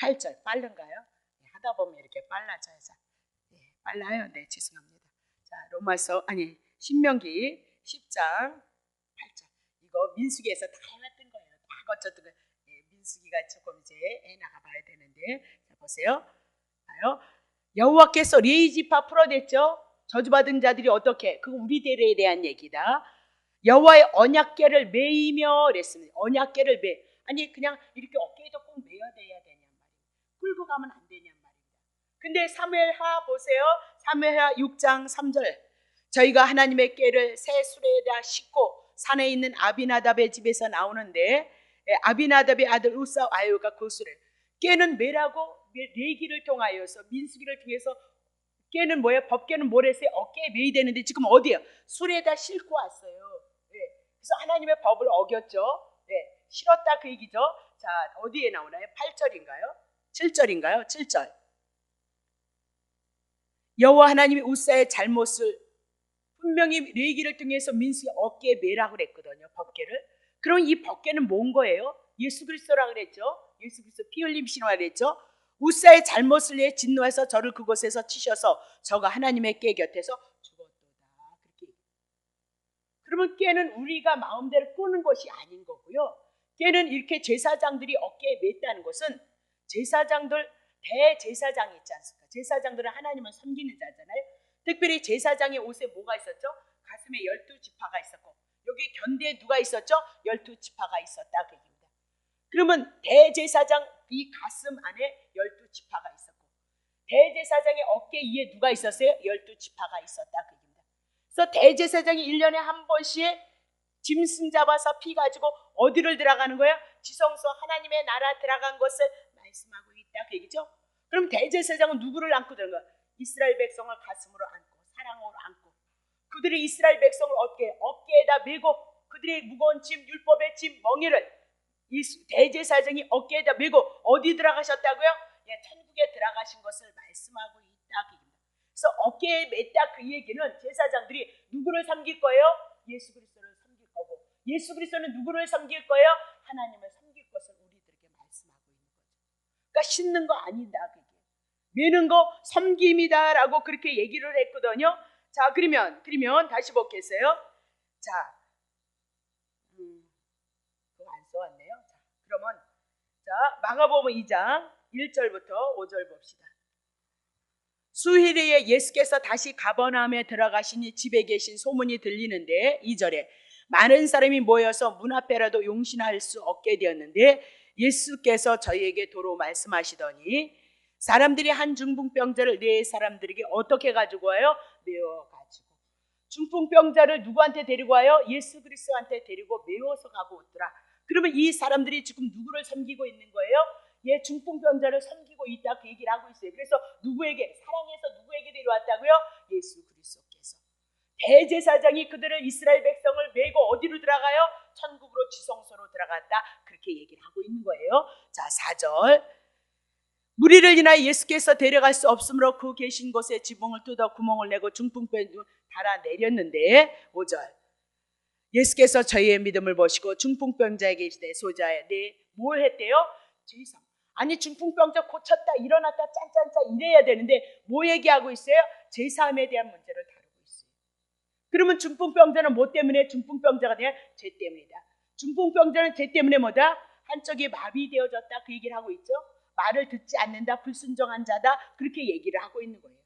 8절. 빠른가요? 하다 보면 이렇게 빨라져요. 네, 빨라요. 네, 죄송합니다. 자, 신명기 10장 8절. 이거 민수기에서 다 해놨던 거예요. 다 거쳤던 거예요. 네, 민수기가 조금 이제 해나가 봐야 되는데, 자, 보세요. 봐요. 여호와께서 레위 지파 풀어냈죠. 저주받은 자들이 어떻게? 그거 우리들에 대한 얘기다. 여호와의 언약궤를 매이며 그랬습니다. 언약궤를 아니 그냥 이렇게 어깨에도 꼭 매어야 되냔 말이에요. 끌고 가면 안 되냔 말이에요. 근데 사무엘하 보세요. 사무엘하 6장 3절. 저희가 하나님의 궤를 새 수레에다 싣고 산에 있는 아비나답의 집에서 나오는데, 아비나답의 아들 우사 아유가 그 수레, 궤는 매라고 레기를 통하여서 민수기를 통해서 궤는 뭐예요? 법궤는 뭐랬어요? 어깨에 매이 되는데 지금 어디예요? 수레에다 싣고 왔어요. 네. 그래서 하나님의 법을 어겼죠. 네. 싫었다 그 얘기죠. 자, 어디에 나오나요? 8절인가요? 7절인가요? 7절. 여호와 하나님이 우사의 잘못을 분명히 레위기를 통해서 민수의 어깨에 매라고 그랬거든요. 법궤를. 그럼 이 법궤는 뭔 거예요? 예수 그리스도라고 그랬죠. 예수 그리스도 피 흘림이시라고 그랬죠. 우사의 잘못을 위해 진노해서 저를 그곳에서 치셔서 저가 하나님의 궤 곁에서 죽었도다. 그렇게. 그러면 궤는 우리가 마음대로 끄는 것이 아닌 거고요. 궤는 이렇게 제사장들이 어깨에 맸다는 것은 제사장들, 대제사장이 있지 않습니까? 제사장들은 하나님을 섬기는 자잖아요. 특별히 제사장의 옷에 뭐가 있었죠? 가슴에 12지파가 있었고, 여기 견대에 누가 있었죠? 12지파가 있었다 그 얘기입니다. 그러면 대제사장 이 가슴 안에 12지파가 있었고, 대제사장의 어깨 위에 누가 있었어요? 12지파가 있었다 그 얘기입니다. 그래서 대제사장이 1년에 한 번씩 짐승 잡아서 피 가지고 어디를 들어가는 거예요? 지성소 하나님의 나라 들어간 것을 말씀하고 있다 그 얘기죠. 그럼 대제사장은 누구를 안고 들어간 거예요? 이스라엘 백성을 가슴으로 안고 사랑으로 안고, 그들이 이스라엘 백성을 어깨에다 메고 그들의 무거운 짐, 율법의 짐, 멍에를 이 대제사장이 어깨에다 메고 어디 들어가셨다고요? 예, 천국에 들어가신 것을 말씀하고 있다. 그래서 어깨에 맸다 그 얘기는 제사장들이 누구를 섬길 거예요? 예수 그리스도를 섬길 거고, 예수 그리스도는 누구를 섬길 거예요? 하나님을 섬길 것을 우리들에게 말씀하고 있는 거죠. 그러니까 씻는 거 아니다, 그게 매는 거 섬김이다라고 그렇게 얘기를 했거든요. 자, 그러면 다시 보겠어요. 자, 그거 안 써왔네요. 자, 그러면 마가복음 2장 1절부터 5절 봅시다. 수일에 예수께서 다시 가버나움에 들어가시니 집에 계신 소문이 들리는데 2절에 많은 사람이 모여서 문 앞에라도 용신할 수 없게 되었는데 예수께서 저희에게 도로 말씀하시더니 사람들이 한 중풍병자를 네 사람들에게 어떻게 가지고 와요? 메워가지고. 중풍병자를 누구한테 데리고 와요? 예수 그리스도한테 데리고 메워서 가고 있더라. 그러면 이 사람들이 지금 누구를 섬기고 있는 거예요? 예, 중풍병자를 섬기고 있다 그 얘기를 하고 있어요. 그래서 누구에게, 사랑해서 누구에게 데려왔다고요? 예수 그리스도께서. 대제사장이 그들을 이스라엘 백성을 메고 어디로 들어가요? 천국으로 지성소로 들어갔다 그렇게 얘기를 하고 있는 거예요. 자, 4절 무리를 인하여 예수께서 데려갈 수 없으므로 그 계신 곳에 지붕을 뜯어 구멍을 내고 중풍병을 달아내렸는데 5절 예수께서 저희의 믿음을 보시고 중풍병자에게 이르시되 소자야 네 뭘 했대요? 제사. 아니 중풍병자 고쳤다 일어났다 짠짠짠 이래야 되는데 뭐 얘기하고 있어요? 제사함에 대한 문제를 다루고 있어요. 그러면 중풍병자는 뭐 때문에 중풍병자가 돼요? 죄 때문이다. 중풍병자는 죄 때문에 뭐다? 한쪽이 마비되어졌다 그 얘기를 하고 있죠. 말을 듣지 않는다 불순종한 자다 그렇게 얘기를 하고 있는 거예요.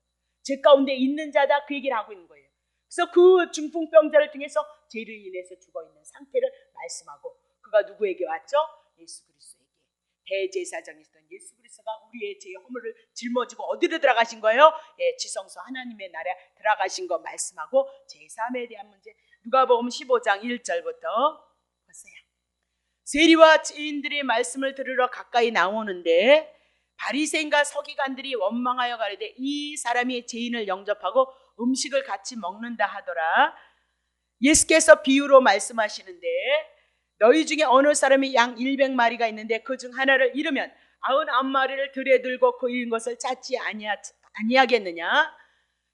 죄 가운데 있는 자다 그 얘기를 하고 있는 거예요. 그래서 그 중풍병자를 통해서 죄를 인해서 죽어있는 상태를 말씀하고 그가 누구에게 왔죠? 예수 그리스도에게. 대제사장이시던 예수 그리스도가 우리의 죄의 허물을 짊어지고 어디로 들어가신 거예요? 예, 지성소 하나님의 나라에 들어가신 거 말씀하고 제3에 대한 문제 누가복음 15장 1절부터 보세요. 세리와 죄인들의 말씀을 들으러 가까이 나오는데 바리새인과 서기관들이 원망하여 가로되 이 사람이 죄인을 영접하고 음식을 같이 먹는다 하더라. 예수께서 비유로 말씀하시는데 너희 중에 어느 사람이 양 100마리가 있는데 그 중 하나를 잃으면 99마리를 들에 들고 그 잃은 것을 찾지 아니하겠느냐?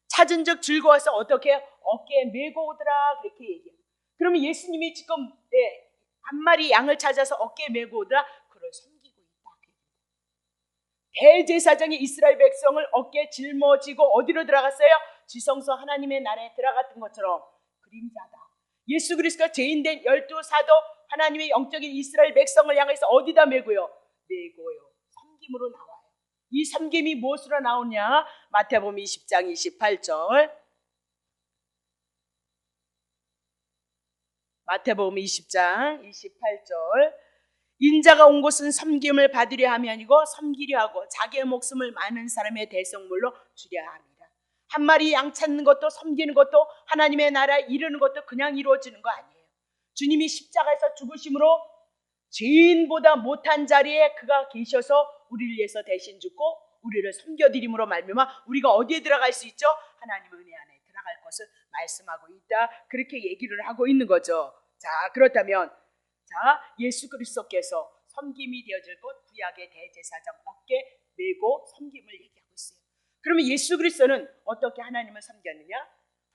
찾은 적 즐거워서 어떻게 어깨에 메고 오더라 그렇게 얘기해요. 그러면 예수님이 지금 한 마리 양을 찾아서 어깨에 메고 오더라 그를 섬기고 있다. 대제사장이 이스라엘 백성을 어깨에 짊어지고 어디로 들어갔어요? 지성소 하나님의 나라에 들어갔던 것처럼 그림자다. 예수 그리스도가 죄인된 12사도 하나님의 영적인 이스라엘 백성을 향해서 어디다 메고요? 메고요. 섬김으로 나와요. 이 섬김이 무엇으로 나오냐? 마태복음 20장 28절 마태복음 20장 28절 인자가 온 곳은 섬김을 받으려 함이 아니고 섬기려 하고 자기의 목숨을 많은 사람의 대성물로 주려 합니다. 한 마리 양 찾는 것도 섬기는 것도 하나님의 나라에 이르는 것도 그냥 이루어지는 거 아니에요. 주님이 십자가에서 죽으심으로 죄인보다 못한 자리에 그가 계셔서 우리를 위해서 대신 죽고 우리를 섬겨드림으로 말미암아 우리가 어디에 들어갈 수 있죠? 하나님의 은혜 안에 들어갈 것을 말씀하고 있다. 그렇게 얘기를 하고 있는 거죠. 자, 그렇다면 예수 그리스도께서 섬김이 되어질 것 구약의 대제사장 어깨 메고 섬김을 얘기하고 있어요. 그러면 예수 그리스도는 어떻게 하나님을 섬겼느냐?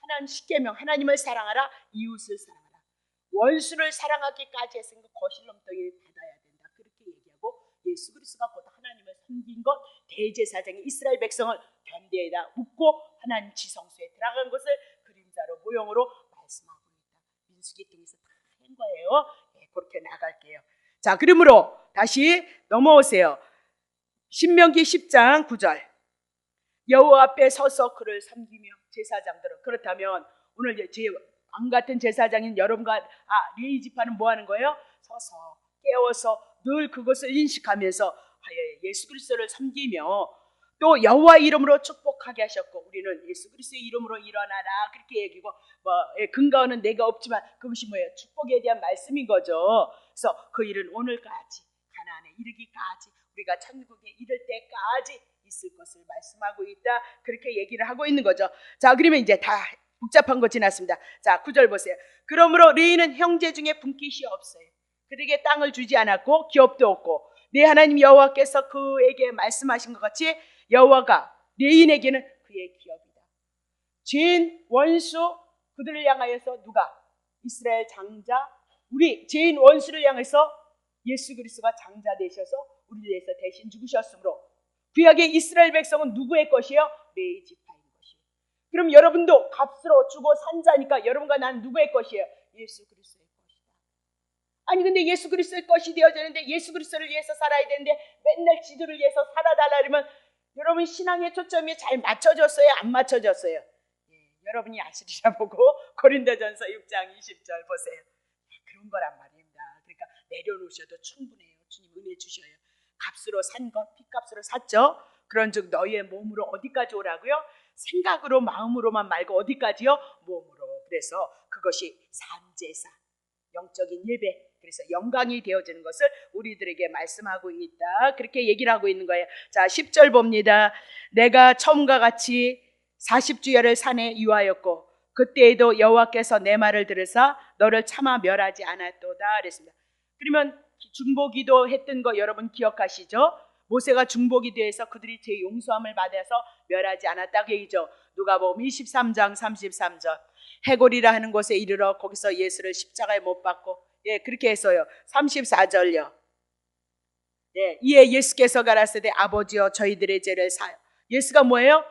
하나님 십계명 하나님을 사랑하라 이웃을 사랑하라 원수를 사랑하기까지 했으니까 거실넘덩이를 받아야 된다 그렇게 얘기하고 예수 그리스도가 곧 하나님을 섬긴 것 대제사장이 이스라엘 백성을 견디에다 묻고 하나님 지성소에 들어간 것을 그림자로 모형으로 말씀하고 있다. 민수기 통해서 다 한 거예요. 네, 그렇게 나갈게요. 자, 그러므로 다시 넘어오세요. 신명기 10장 9절 여호와 앞에 서서 그를 섬기며 제사장들은 그렇다면 오늘 제 왕 같은 제사장인 여러분과 레위 지파는 뭐 하는 거예요? 서서 깨워서 늘 그것을 인식하면서 예수 그리스도를 섬기며 또 여호와 이름으로 축복하게 하셨고 우리는 예수 그리스도의 이름으로 일어나라 그렇게 얘기고 근거는 내가 없지만 그것이 뭐예요? 축복에 대한 말씀인 거죠. 그래서 그 일은 오늘까지 가나안에 이르기까지 우리가 천국에 이를 때까지 있을 것을 말씀하고 있다 그렇게 얘기를 하고 있는 거죠. 자, 그러면 이제 다 복잡한 거 지났습니다. 자, 9절 보세요. 그러므로 레위는 형제 중에 분깃이 없어요. 그들에게 땅을 주지 않았고 기업도 없고 내 하나님 여호와께서 그에게 말씀하신 것 같이 여호와가 레위인에게는 그의 기업이다. 죄인 원수 그들을 향하여서 누가? 이스라엘 장자, 우리 죄인 원수를 향해서 예수 그리스도가 장자 되셔서 우리를 위해서 대신 죽으셨으므로 구약의 이스라엘 백성은 누구의 것이에요? 레위 지파인 것이에요. 그럼 여러분도 값으로 주고 산 자니까 여러분과 나는 누구의 것이에요? 예수 그리스도의 것이다. 아니 근데 예수 그리스도의 것이 되어지는데 예수 그리스도를 위해서 살아야 되는데 맨날 지도를 위해서 살아달라 그러면 여러분 신앙의 초점이 잘 맞춰졌어요? 안 맞춰졌어요? 여러분이 아시리라 보고 고린도전서 6장 20절 보세요. 그런 거란 말입니다. 그러니까 내려놓으셔도 충분해요. 주님 은혜 주셔요. 값으로 산 것, 핏값으로 샀죠. 그런즉 너희의 몸으로 어디까지 오라고요? 생각으로 마음으로만 말고 어디까지요? 몸으로. 그래서 그것이 산제사, 영적인 예배, 그래서 영광이 되어지는 것을 우리들에게 말씀하고 있다. 그렇게 얘기를 하고 있는 거예요. 자, 10절 봅니다. 내가 처음과 같이 40주야를 산에 유하였고 그때에도 여호와께서 내 말을 들으사 너를 차마 멸하지 않았도다 그랬습니다. 그러면 중보기도 했던 거 여러분 기억하시죠? 모세가 중보기도해서 그들이 제 용서함을 받아서 멸하지 않았다 그 얘기죠. 누가복음 23장 33절 해골이라 하는 곳에 이르러 거기서 예수를 십자가에 못 박고 그렇게 해서요. 34절요. 이에 예수께서 가라사대 아버지여 저희들의 죄를 사요. 예수가 뭐예요?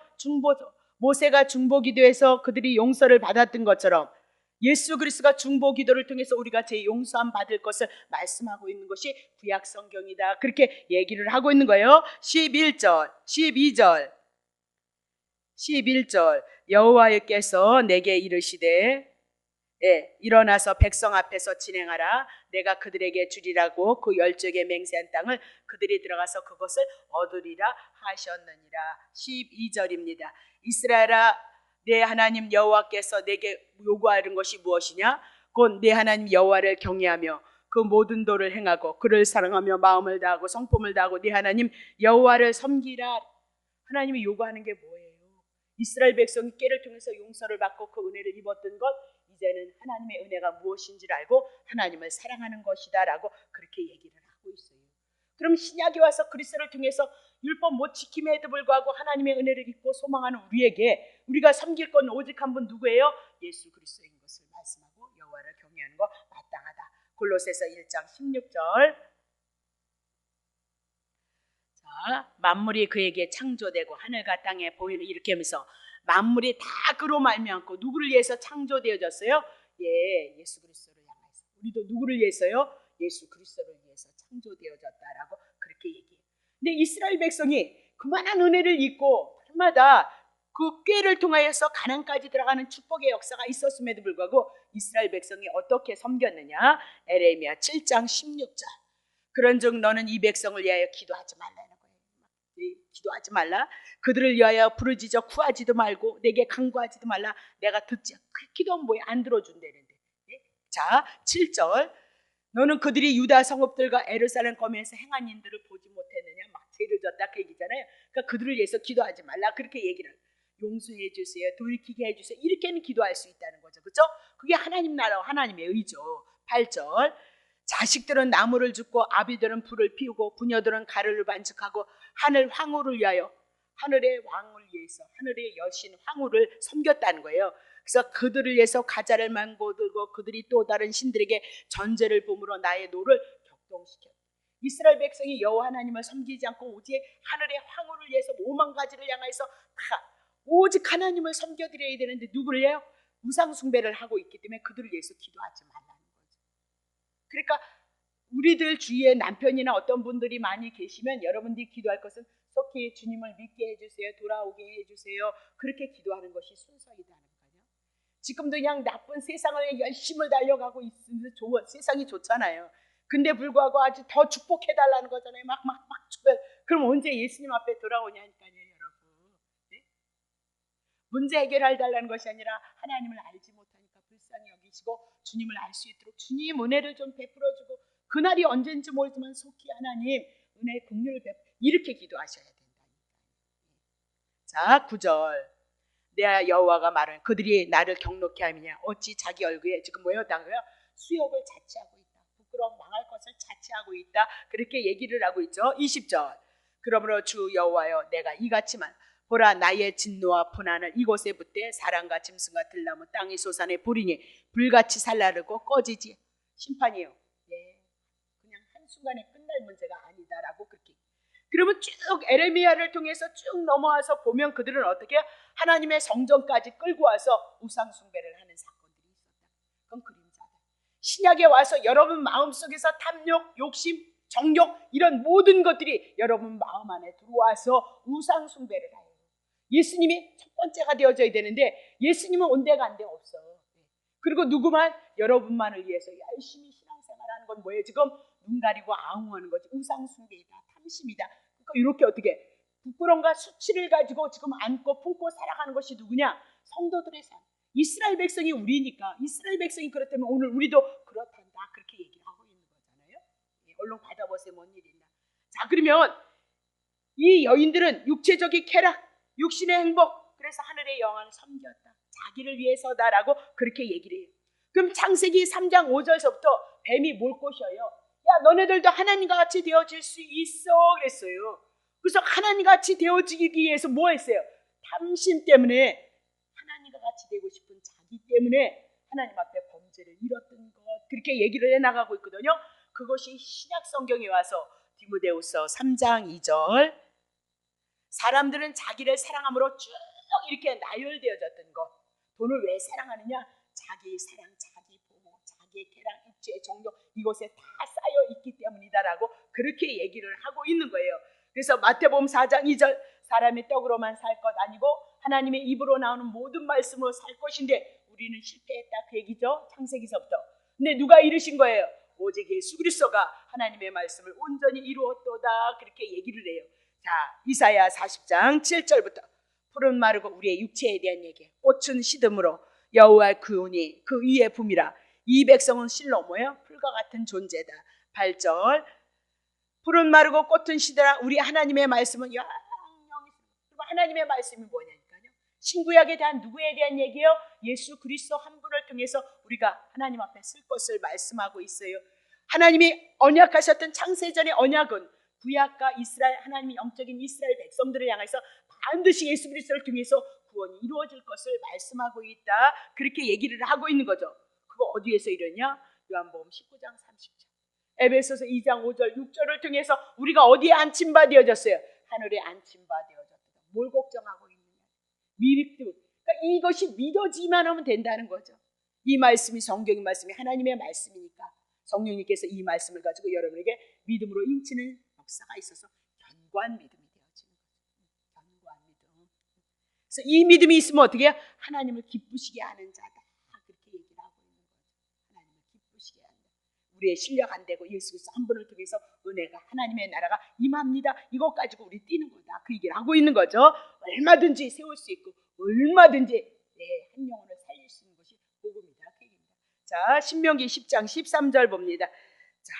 모세가 중보기도해서 그들이 용서를 받았던 것처럼 예수 그리스도가 중보기도를 통해서 우리가 제 용서함 받을 것을 말씀하고 있는 것이 구약 성경이다. 그렇게 얘기를 하고 있는 거예요. 11절, 11절 여호와께서 내게 이르시되 일어나서 백성 앞에서 진행하라. 내가 그들에게 주리라고 그 열적에 맹세한 땅을 그들이 들어가서 그것을 얻으리라 하셨느니라. 12절입니다. 이스라엘아 내 하나님 여호와께서 내게 요구하는 것이 무엇이냐? 곧 내 하나님 여호와를 경외하며 그 모든 도를 행하고 그를 사랑하며 마음을 다하고 성품을 다하고 네 하나님 여호와를 섬기라. 하나님이 요구하는 게 뭐예요? 이스라엘 백성이 꾀를 통해서 용서를 받고 그 은혜를 입었던 것, 이제는 하나님의 은혜가 무엇인지를 알고 하나님을 사랑하는 것이다 라고 그렇게 얘기를 하고 있어요. 그럼 신약에 와서 그리스도를 통해서 율법 못 지킴에도 불구하고 하나님의 은혜를 입고 소망하는 우리에게 우리가 섬길 건 오직 한 분 누구예요? 예수 그리스도인 것을 말씀하고 여호와를 경외하는 거 마땅하다. 골로새서 1장 16절 자, 만물이 그에게 창조되고 하늘과 땅에 보이는 이렇게 하면서 만물이 다 그로 말미암고 누구를 위해서 창조되어졌어요? 예수 그리스도를 향해서. 우리도 누구를 위해서요? 예수 그리스도를 위해서 창조되어졌다라고 그렇게 얘기해요. 근데 이스라엘 백성이 그만한 은혜를 입고 날마다 그 꾀를 통하여서 가나안까지 들어가는 축복의 역사가 있었음에도 불구하고 이스라엘 백성이 어떻게 섬겼느냐? 에레미야 7장 16절 그런즉 너는 이 백성을 위하여 기도하지 말라는 거예요. 기도하지 말라. 그들을 위하여 부르짖어 구하지도 말고 내게 간구하지도 말라. 내가 듣지. 그 기도는 뭐야? 안 들어준다는데. 자 7절 너는 그들이 유다 성읍들과 에루살렘 거면에서 행한 일들을 보지 못했느냐? 막 죄를 졌다 그 얘기잖아요. 그러니까 그들을 위해서 기도하지 말라 그렇게 얘기를 용서해 주세요. 돌이키게 해주세요. 이렇게는 기도할 수 있다는 거죠. 그렇죠? 그게 하나님 나라와 하나님의 의죠. 8절 자식들은 나무를 줍고 아비들은 불을 피우고 부녀들은 가루를 반죽하고 하늘 황후를 위하여 하늘의 왕을 위해서 하늘의 여신 황후를 섬겼다는 거예요. 그래서 그들을 위해서 가자를 만고 들고 그들이 또 다른 신들에게 전제를 봄으로 나의 노를 격동시켰다. 이스라엘 백성이 여호와 하나님을 섬기지 않고 오직 하늘의 황후를 위해서 5만 가지를 향해서 다 오직 하나님을 섬겨드려야 되는데 누구를 해요? 우상 숭배를 하고 있기 때문에 그들을 위해서 기도하지 말라는 거죠. 그러니까 우리들 주위에 남편이나 어떤 분들이 많이 계시면 여러분들이 기도할 것은 속히 주님을 믿게 해주세요. 돌아오게 해주세요. 그렇게 기도하는 것이 순서이다는 거예요. 지금도 그냥 나쁜 세상을 열심히 달려가고 있으면 세상이 좋잖아요. 근데 불구하고 아주 더 축복해달라는 거잖아요. 막 축복. 그럼 언제 예수님 앞에 돌아오냐니까요, 여러분. 네? 문제 해결해달라는 것이 아니라 하나님을 알지 못하니까 불쌍히 여기시고 주님을 알 수 있도록 주님 은혜를 좀 베풀어주고 그날이 언젠지 모르지만 속히 하나님 은혜의 긍휼을 이렇게 기도하셔야 된다니까요. 자 9절 내 여호와가 말하는 그들이 나를 경록케 하느냐 어찌 자기 얼굴에 지금 뭐였다고요? 수욕을 자취하고 있다. 부끄러움 망할 것을 자취하고 있다. 그렇게 얘기를 하고 있죠. 20절 그러므로 주 여호와여 내가 이같이만 보라 나의 진노와 분한을 이곳에 붓되 사람과 짐승과 들나무 땅의 소산에 불이니 불같이 살라르고 꺼지지. 심판이에요. 네, 그냥 한순간에 끝날 문제가 아니다라고 그렇게. 그러면 쭉 에레미야를 통해서 쭉 넘어와서 보면 그들은 어떻게 하나님의 성전까지 끌고 와서 우상 숭배를 하는 사건들이 있었다. 그건 그림자다. 신약에 와서 여러분 마음속에서 탐욕, 욕심, 정욕 이런 모든 것들이 여러분 마음 안에 들어와서 우상 숭배를 해요. 예수님이 첫 번째가 되어져야 되는데 예수님은 온데간데 없어. 그리고 누구만? 여러분만을 위해서 열심히 신앙생활하는 건 뭐예요? 지금 눈 가리고 아웅하는 거지. 우상 숭배이다, 탐심이다. 그러니까 이렇게 어떻게 부끄러움과 수치를 가지고 지금 안고 품고 살아가는 것이 누구냐? 성도들의 삶. 이스라엘 백성이 우리니까 이스라엘 백성이 그렇다면 오늘 우리도 그렇단다 그렇게 얘기를 하고 있는 거잖아요. 얼른 받아보세요. 뭔 일이 있나. 자, 그러면 이 여인들은 육체적인 쾌락, 육신의 행복, 그래서 하늘의 영광을 섬겼다. 자기를 위해서다라고 그렇게 얘기를 해요. 그럼 창세기 3장 5절서부터 뱀이 뭘 꼬셔요? 야, 너네들도 하나님과 같이 되어질 수 있어 그랬어요. 그래서 하나님과 같이 되어지기 위해서 뭐 했어요? 탐심 때문에 하나님과 같이 되고 싶은 자기 때문에 하나님 앞에 범죄를 일었던 것 그렇게 얘기를 해나가고 있거든요. 그것이 신약 성경에 와서 디모데후서 3장 2절 사람들은 자기를 사랑함으로 쭉 이렇게 나열되어졌던 것. 돈을 왜 사랑하느냐? 자기의 사랑, 자기 보호, 자기의 쾌락, 육체의 정욕 이곳에 다 쌓여 있기 때문이다라고 그렇게 얘기를 하고 있는 거예요. 그래서 마태복음 4장 2절 사람의 떡으로만 살 것 아니고 하나님의 입으로 나오는 모든 말씀으로 살 것인데 우리는 실패했다 그 얘기죠. 창세기서부터. 근데 누가 이르신 거예요? 오직 예수 그리스도가 하나님의 말씀을 온전히 이루었도다 그렇게 얘기를 해요. 자, 이사야 40장 7절부터 푸른 마르고 우리의 육체에 대한 얘기. 꽃은 시듬으로 여호와의 구원이 그 위에 붐이라. 이 백성은 실로 뭐예요? 풀과 같은 존재다. 8절 푸른 마르고 꽃은 시들아 우리 하나님의 말씀은 영영이. 하나님의 말씀이 뭐냐니까요. 신구약에 대한 누구에 대한 얘기예요? 예수 그리스도 한 분을 통해서 우리가 하나님 앞에 쓸 것을 말씀하고 있어요. 하나님이 언약하셨던 창세전의 언약은 구약과 이스라엘 하나님이 영적인 이스라엘 백성들을 향해서 반드시 예수 그리스도를 통해서 구원이 이루어질 것을 말씀하고 있다. 그렇게 얘기를 하고 있는 거죠. 그거 어디에서 이러냐? 요한복음 19장 30절 에베소서 2장 5절 6절을 통해서 우리가 어디에 안침바 되어졌어요? 하늘에 안침바 되어졌다. 뭘 걱정하고 있느냐? 미믿음. 그러니까 이것이 믿어지만 하면 된다는 거죠. 이 말씀이 성경의 말씀이 하나님의 말씀이니까 성령님께서 이 말씀을 가지고 여러분에게 믿음으로 인치는 역사가 있어서 견고한 믿음이 되어지는 거죠. 견고한 믿음. 그래서 이 믿음이 있으면 어떻게 해요? 하나님을 기쁘시게 하는 자다. 그렇게 얘기를 하고 있는 거죠. 하나님을 기쁘시게 한다. 우리의 실력 안 되고 예수 그리스도 한 분을 통해서 은혜가 하나님의 나라가 임합니다. 이것 가지고 우리 뛰는 거다. 그 얘기를 하고 있는 거죠. 얼마든지 세울 수 있고 얼마든지 한 영혼을 살릴 수 있는 것이 복음이다. 그 얘기입니다. 자, 신명기 10장 13절 봅니다. 자,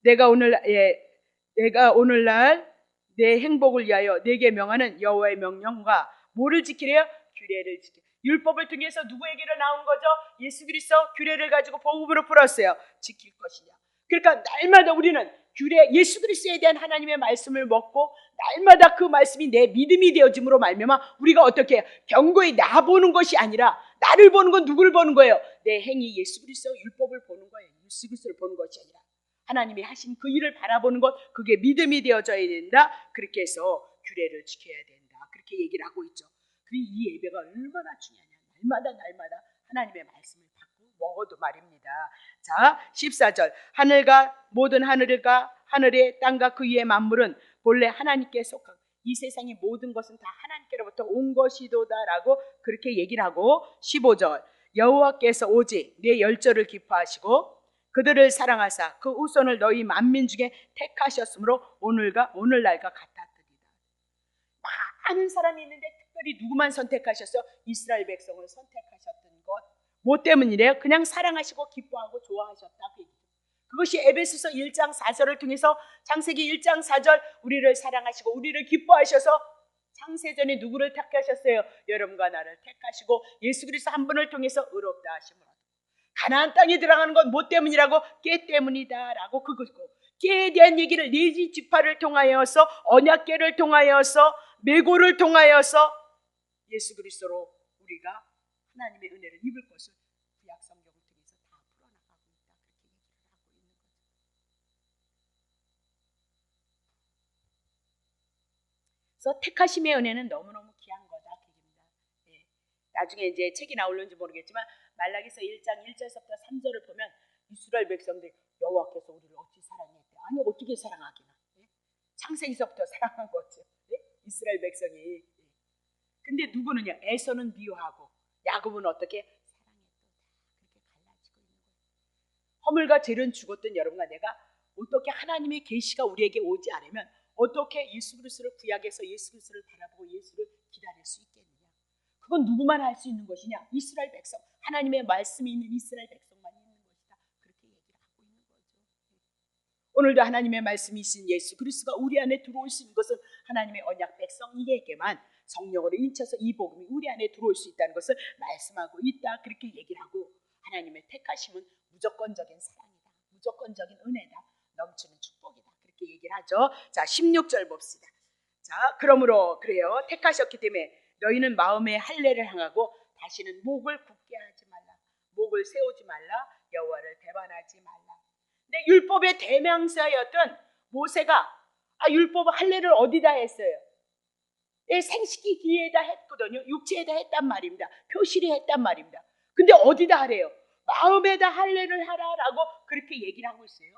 내가 오늘날 내 행복을 위하여 내게 명하는 여호와의 명령과 뭐를 지키래요? 규례를 지키. 율법을 통해서 누구에게로 나온 거죠? 예수 그리스도 규례를 가지고 복음으로 풀었어요. 지킬 것이냐. 그러니까 날마다 우리는 규례 예수 그리스도에 대한 하나님의 말씀을 먹고 날마다 그 말씀이 내 믿음이 되어짐으로 말미암아 우리가 어떻게 해요? 경고히 나 보는 것이 아니라 나를 보는 건 누구를 보는 거예요? 내 행위 예수 그리스도 율법을 보는 거예요. 예수 그리스도를 보는 것이 아니라 하나님이 하신 그 일을 바라보는 것 그게 믿음이 되어져야 된다. 그렇게 해서 규례를 지켜야 된다. 그렇게 얘기를 하고 있죠. 그리고 이 예배가 얼마나 중요하냐. 날마다 하나님의 말씀을 받고 먹어도 말입니다. 자, 14절 하늘과 모든 하늘의 땅과 그 위의 만물은 본래 하나님께 속하고 이 세상의 모든 것은 다 하나님께로부터 온 것이도다라고 그렇게 얘기를 하고 15절 여호와께서 오직 내 열조를 기뻐하시고 그들을 사랑하사 그 후손을 너희 만민 중에 택하셨으므로 오늘날과 같았더이다. 많은 사람이 있는데 특별히 누구만 선택하셨어? 이스라엘 백성을 선택하셨던 것. 뭐 때문이래요? 그냥 사랑하시고 기뻐하고 좋아하셨다. 그것이 에베소서 1장 4절을 통해서 창세기 1장 4절 우리를 사랑하시고 우리를 기뻐하셔서 창세전에 누구를 택하셨어요? 여러분과 나를 택하시고 예수 그리스도 한 분을 통해서 의롭다 하심으로 가나안 땅에 들어가는 건 뭐 때문이라고? 깨 때문이다라고 그것이고 깨에 대한 얘기를 네지 지파를 통하여서 언약깨를 통하여서 메고를 통하여서 예수 그리스도로 우리가 하나님의 은혜를 입을 것을 구약 성경을 통해서 다 풀어나가고 있다. 그렇게 얘기를 하고 있는 거죠. 그래서 택하심의 은혜는 너무너무 귀한 거다. 그입니다. 예. 나중에 이제 책이 나올는지 모르겠지만 말라기서 1장 1절부터 3절을 보면 이스라엘 백성들이 여호와께서 우리를 어찌 사랑했대. 아니 어떻게 사랑하기나. 예? 창세기서부터 사랑한 거죠. 예? 이스라엘 백성이. 예. 근데 누구는요? 에서는 미워하고 야곱은 어떻게? 사랑했다. 그렇게 갈라지고 있는 거예요. 허물과 죄는 죽었던 여러분과 내가 어떻게 하나님의 계시가 우리에게 오지 않으면 어떻게 예수 그리스도를 구약해서 예수 그리스도를 바라보고 예수를 기다릴 수 있겠느냐. 그건 누구만 할 수 있는 것이냐? 이스라엘 백성, 하나님의 말씀이 있는 이스라엘 백성만 있는 것이다. 그렇게 얘기를 하고 있는 거죠. 오늘도 하나님의 말씀이 있은 예수 그리스도가 우리 안에 들어올 수 있는 것은 하나님의 언약 백성에게만 성령으로 인쳐서 이 복음이 우리 안에 들어올 수 있다는 것을 말씀하고 있다. 그렇게 얘기를 하고 하나님의 택하심은 무조건적인 사랑이다. 무조건적인 은혜다. 넘치는 축복이다. 그렇게 얘기를 하죠. 자, 16절 봅시다. 자, 그러므로 그래요. 택하셨기 때문에 너희는 마음의 할례를 행하고 다시는 목을 굳게 하지 말라. 목을 세우지 말라. 여호와를 배반하지 말라. 근데 율법의 대명사였던 모세가 율법 할례를 어디다 했어요? 생식기 기회에다 했거든요. 육체에다 했단 말입니다. 표시를 했단 말입니다. 근데 어디다 하래요? 마음에다 할례를 하라라고 그렇게 얘기를 하고 있어요.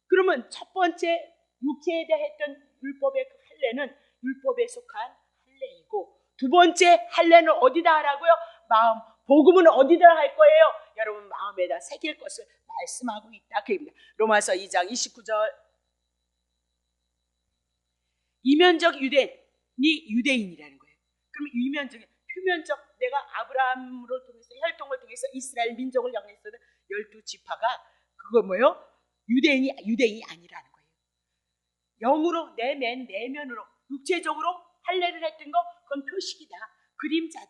그러면 첫 번째 육체에다 했던 율법의 할례는 율법에 속한 할례이고 두 번째 할례는 어디다 하라고요? 마음. 복음은 어디다 할 거예요? 여러분 마음에다 새길 것을 말씀하고 있다. 그입니다. 로마서 2장 29절. 이면적 유대인이 유대인이라는 거예요. 그럼 이면적인 표면적 내가 아브라함으로 통해서 혈통을 통해서 이스라엘 민족을 영했었던 12지파가 그거 뭐예요? 유대인이 아니라는 거예요. 영으로 내면으로 육체적으로 할례를 했던 거 그건 표식이다. 그림자다.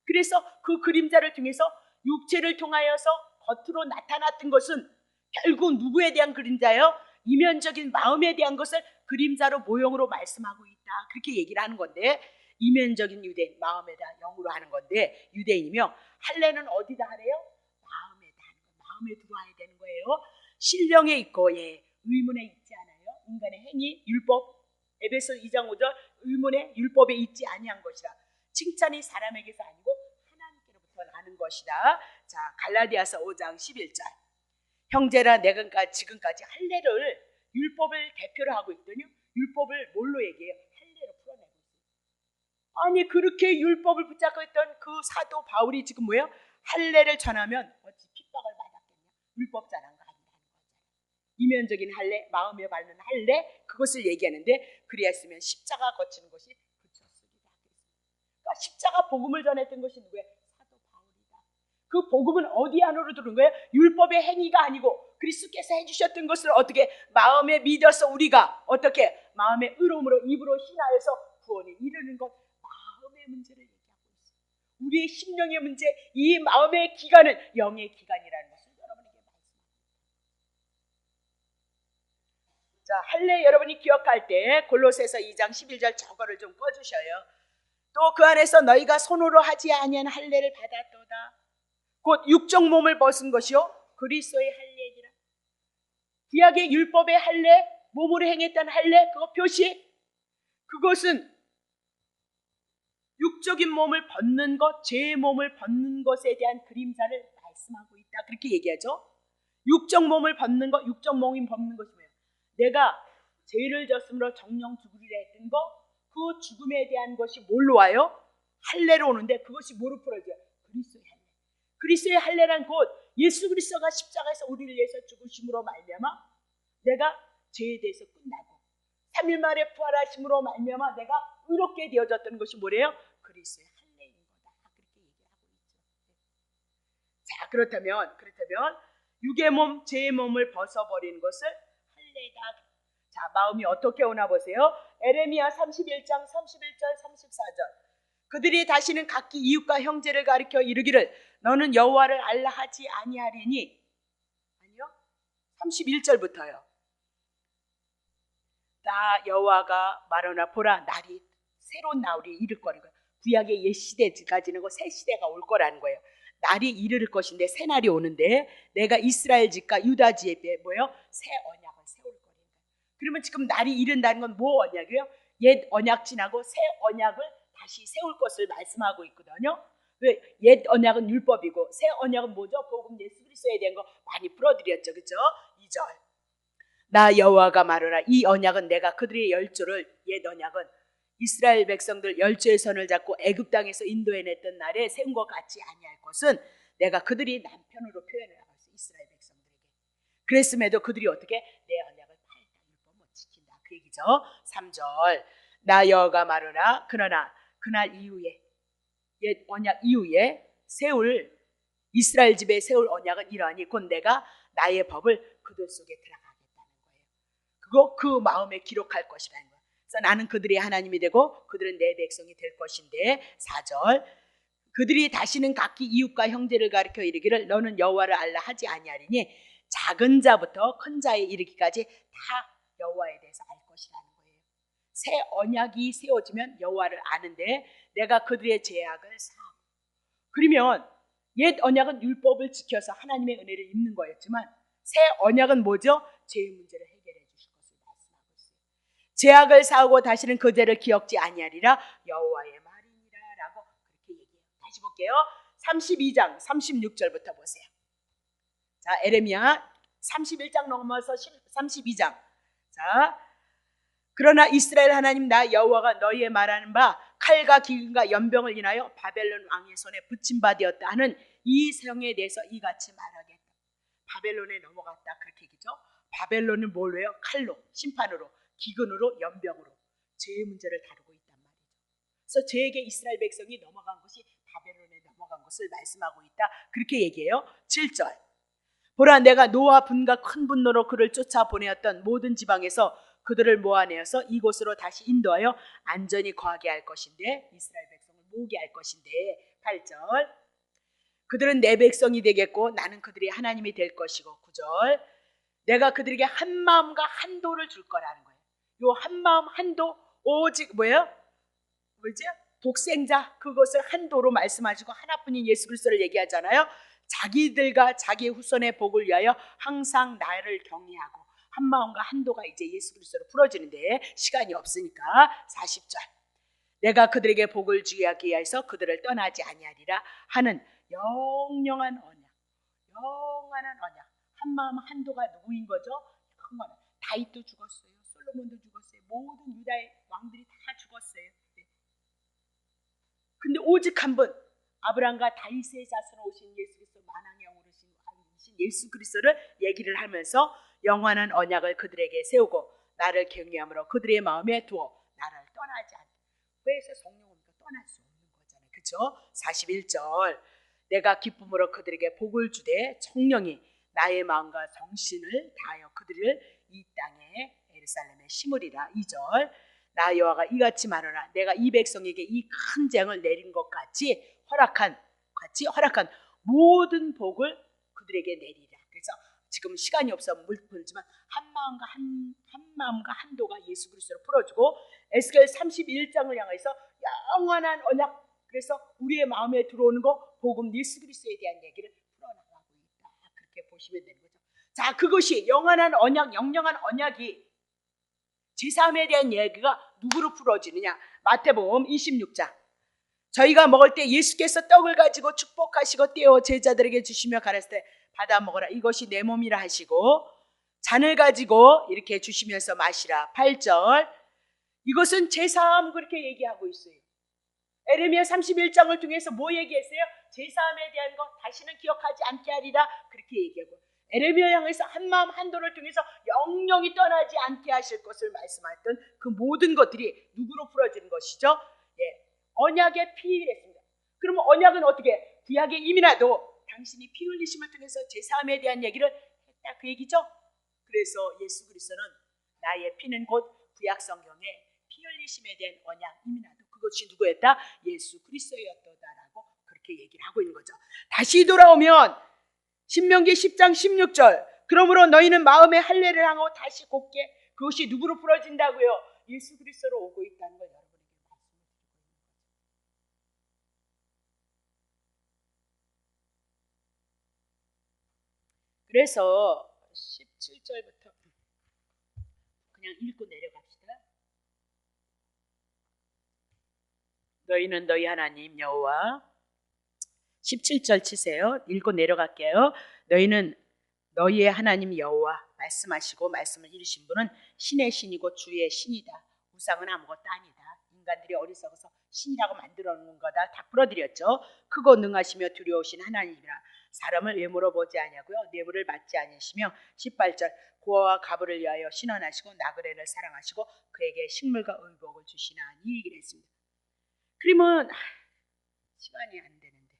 그래서 그 그림자를 통해서 육체를 통하여서 겉으로 나타났던 것은 결국 누구에 대한 그림자예요? 이면적인 마음에 대한 것을 그림자로 모형으로 말씀하고 있다. 그렇게 얘기를 하는 건데 이면적인 유대인, 마음에다 영으로 하는 건데 유대인이며 할례는 어디다 하래요? 마음에다 하는 거예요. 마음에 들어와야 되는 거예요. 신령에 있고 의문에 있지 않아요. 인간의 행위, 율법 에베소 2장 5절 의문에 율법에 있지 아니한 것이라. 칭찬이 사람에게서 아니고 하나님께로부터 나는 것이다. 자, 갈라디아서 5장 11절. 형제라 내가 지금까지 할례를 율법을 대표로 하고 있더니 율법을 뭘로 얘기해요? 할례로 풀어내고 있어요. 아니 그렇게 율법을 붙잡고 있던 그 사도 바울이 지금 뭐예요? 할례를 전하면 어찌 핍박을 받았겠냐? 율법 전한 거 아니라는 거잖아요. 이면적인 할례, 마음에 바르는 할례 그것을 얘기하는데 그리했으면 십자가 거치는 것이 그쳤으리라. 그러니까 십자가 복음을 전했던 것이 누구예요? 사도 바울이다. 그 복음은 어디 안으로 들어온 거예요? 율법의 행위가 아니고 그리스도께서 해주셨던 것을 어떻게 마음에 믿어서 우리가 어떻게 마음의 의로움으로 입으로 신하여서 구원에 이르는 것. 마음의 문제를 얘기하고 있어요. 우리의 심령의 문제, 이 마음의 기간은 영의 기간이라는 것을 여러분에게 말씀합니다. 자, 할례 여러분이 기억할 때 골로새서 2장 11절 저거를 좀 꺼주셔요. 또 그 안에서 너희가 손으로 하지 아니한 할례를 받았도다. 곧 육적 몸을 벗은 것이요 그리스도의 할례니라. 구약의 율법의 할례, 몸으로 행했던 할례, 그거 표시, 그것은 육적인 몸을 벗는 것, 죄의 몸을 벗는 것에 대한 그림자를 말씀하고 있다. 그렇게 얘기하죠. 육적 몸을 벗는 것, 육적 몸이 벗는 것이 뭐예요? 내가 죄를 졌으므로 정령 죽으리라 했던 것, 그 죽음에 대한 것이 뭘로 와요? 할례로 오는데 그것이 뭐로 풀어져요? 그리스도의 할례. 그리스도의 할례란 곧 예수 그리스도가 십자가에서 우리를 위해서 죽으심으로 말미암아 내가 죄에 대해서 끝나고 3일 만에 부활하심으로 말미암아 내가 의롭게 되어졌던 것이 뭐래요? 그리스도의 할례인 거다. 그렇게 얘기를 하고 있죠. 자, 그렇다면 육의 몸, 죄의 몸을 벗어버리는 것을 할례다. 자, 마음이 어떻게 오나 보세요. 에레미야 31장 31절 34절. 그들이 다시는 각기 이웃과 형제를 가리켜 이르기를 너는 여호와를 알라 하지 아니하리니. 아니요. 31절부터요. 나 여호와가 말하나 보라 날이 새로운 나울이 이를 거라는 거예요. 구약의 옛 시대가 지나고 새 시대가 올 거라는 거예요. 날이 이를 것인데, 새 날이 오는데 내가 이스라엘 집과 유다 집에 뭐예요? 새 언약을 세울 거예요. 그러면 지금 날이 이른다는 건 뭐 언약이에요? 옛 언약 지나고 새 언약을 다시 세울 것을 말씀하고 있거든요. 왜? 옛 언약은 율법이고 새 언약은 뭐죠? 복음 예수 그리스도에 대한 거 많이 풀어드렸죠, 그렇죠? 2절. 나 여호와가 말하라. 이 언약은 내가 그들의 열조를, 옛 언약은 이스라엘 백성들 열조의 손을 잡고 애굽 땅에서 인도해냈던 날에 세운 것 같지 아니할 것은 내가 그들이 남편으로 표현을 하고 있어요. 이스라엘 백성들에게. 그랬음에도 그들이 어떻게 내 언약을 팔다 율법 못 지킨다, 그 얘기죠. 3절. 나 여호와가 말하라. 그러나 그날 이후에, 옛 언약 이후에 세울, 이스라엘 집에 세울 언약은 이러하니 곧 내가 나의 법을 그들 속에 들어가겠다는 거예요. 그거 그 마음에 기록할 것이라는 거예요. 그래서 나는 그들의 하나님이 되고 그들은 내 백성이 될 것인데, 4절. 그들이 다시는 각기 이웃과 형제를 가리켜 이르기를 너는 여호와를 알라 하지 아니하리니 작은 자부터 큰 자에 이르기까지 다 여호와에 대해서 알 것이라는 거예요. 새 언약이 세워지면 여호와를 아는데 내가 그들의 죄악을 사하고, 그러면 옛 언약은 율법을 지켜서 하나님의 은혜를 입는 거였지만 새 언약은 뭐죠? 죄의 문제를 해결해 주실 것을 말씀하고 있어요. 죄악을 사하고 다시는 그 죄를 기억지 아니하리라 여호와의 말이니라라고 그렇게 얘기해요. 다시 볼게요. 32장 36절부터 보세요. 자, 에레미야 31장 넘어서 32장. 자, 그러나 이스라엘 하나님 나 여호와가 너희의 말하는 바 칼과 기근과 연병을 인하여 바벨론 왕의 손에 붙임 바 되었다 하는 이 성에 대해서 이같이 말하겠다. 바벨론에 넘어갔다, 그렇게 얘기죠. 바벨론은 뭘 해요? 칼로, 심판으로, 기근으로, 연병으로 죄의 문제를 다루고 있단 말이죠. 그래서 죄에게 이스라엘 백성이 넘어간 것이 바벨론에 넘어간 것을 말씀하고 있다, 그렇게 얘기해요. 7절. 보라, 내가 노와 분과 큰 분노로 그를 쫓아 보내었던 모든 지방에서 그들을 모아내어서 이곳으로 다시 인도하여 안전히 거하게 할 것인데, 이스라엘 백성을 모으게 할 것인데, 8절. 그들은 내 백성이 되겠고 나는 그들의 하나님이 될 것이고, 9절. 내가 그들에게 한 마음과 한 도를 줄 거라는 거예요. 요 한 마음 한 도, 오직 뭐예요? 뭐지? 독생자, 그것을 한 도로 말씀하시고 하나뿐인 예수 그리스도를 얘기하잖아요. 자기들과 자기 후손의 복을 위하여 항상 나를 경외하고 한 마음과 한 도가 이제 예수 그리스도로 풀어지는데 시간이 없으니까 40절. 내가 그들에게 복을 주기 위하여서 그들을 떠나지 아니하리라 하는 영영한 언약, 영원한 언약. 한 마음 한 도가 누구인 거죠? 영원한. 다윗도 죽었어요. 솔로몬도 죽었어요. 모든 유다의 왕들이 다 죽었어요. 근데 오직 한 분, 아브라함과 다윗의 자손으로 오신 예수 그리스도, 만왕의 영으로 오신 예수 그리스도를 얘기를 하면서 영원한 언약을 그들에게 세우고 나를 경외함으로 그들의 마음에 두어 나를 떠나지 않게. 그래서 성령은 떠날 수 없는 거잖아요, 그렇죠? 41절. 내가 기쁨으로 그들에게 복을 주되 청령이 나의 마음과 정신을 다하여 그들을 이 땅에 예루살렘에 심으리라. 2절. 나 여호와가 이같이 말하라. 내가 이 백성에게 이 큰 재앙을 내린 것 같이 허락한 모든 복을 그들에게 내리라. 그래서 지금 시간이 없어 물풀지만 한 마음과 한 도가 예수 그리스도로 풀어주고, 에스겔 31장을 향해서 영원한 언약, 그래서 우리의 마음에 들어오는 거 복음 예수 그리스도에 대한 얘기를 풀어나가고 있다, 그렇게 보시면 되는 거죠. 자, 그것이 영원한 언약, 영영한 언약이 제3에 대한 얘기가 누구로 풀어지느냐? 마태복음 26장. 저희가 먹을 때 예수께서 떡을 가지고 축복하시고 떼어 제자들에게 주시며 가르칠 때 받아 먹어라, 이것이 내 몸이라 하시고 잔을 가지고 이렇게 주시면서 마시라. 8절. 이것은 제3, 그렇게 얘기하고 있어요. 에레미야 31장을 통해서 뭐 얘기했어요? 제3에 대한 것 다시는 기억하지 않게 하리라, 그렇게 얘기하고, 에레미야 향해서 한 마음 한 도를 통해서 영영이 떠나지 않게 하실 것을 말씀했던 그 모든 것들이 누구로 풀어지는 것이죠? 예, 언약의 피일했습니다. 그러면 언약은 어떻게? 구약에 이미 나도 당신이 피 흘리심을 통해서 제3에 대한 얘기를 했다, 그 얘기죠. 그래서 예수 그리스도는 나의 피는 곧 구약 성경에 피 흘리심에 대한 언약, 이미 나도 그것이 누구였다? 예수 그리스도였다라고 그렇게 얘기를 하고 있는 거죠. 다시 돌아오면 신명기 10장 16절. 그러므로 너희는 마음의 할례를 하고 다시 곱게, 그것이 누구로 풀어진다고요? 예수 그리스도로 오고 있다는 걸 여러분에게 말씀을 그래서 17절부터 그냥 읽고 내려갑시다. 너희는 너희 하나님 여호와 17절 치세요. 읽고 내려갈게요. 너희는 너희의 하나님 여호와 말씀하시고 말씀을 이루신 분은 신의 신이고 주의 신이다. 우상은 아무것도 아니다. 인간들이 어리석어서 신이라고 만들어 놓은 거다. 다 풀어드렸죠. 크고 능하시며 두려우신 하나님이라. 사람을 외모로 보지 아니하고요 내부를 받지 아니하시며 18절 고아와 가부를 위하여 신원하시고 나그네를 사랑하시고 그에게 식물과 의복을 주시나니 이랬습니다. 그러면 시간이 안 되는데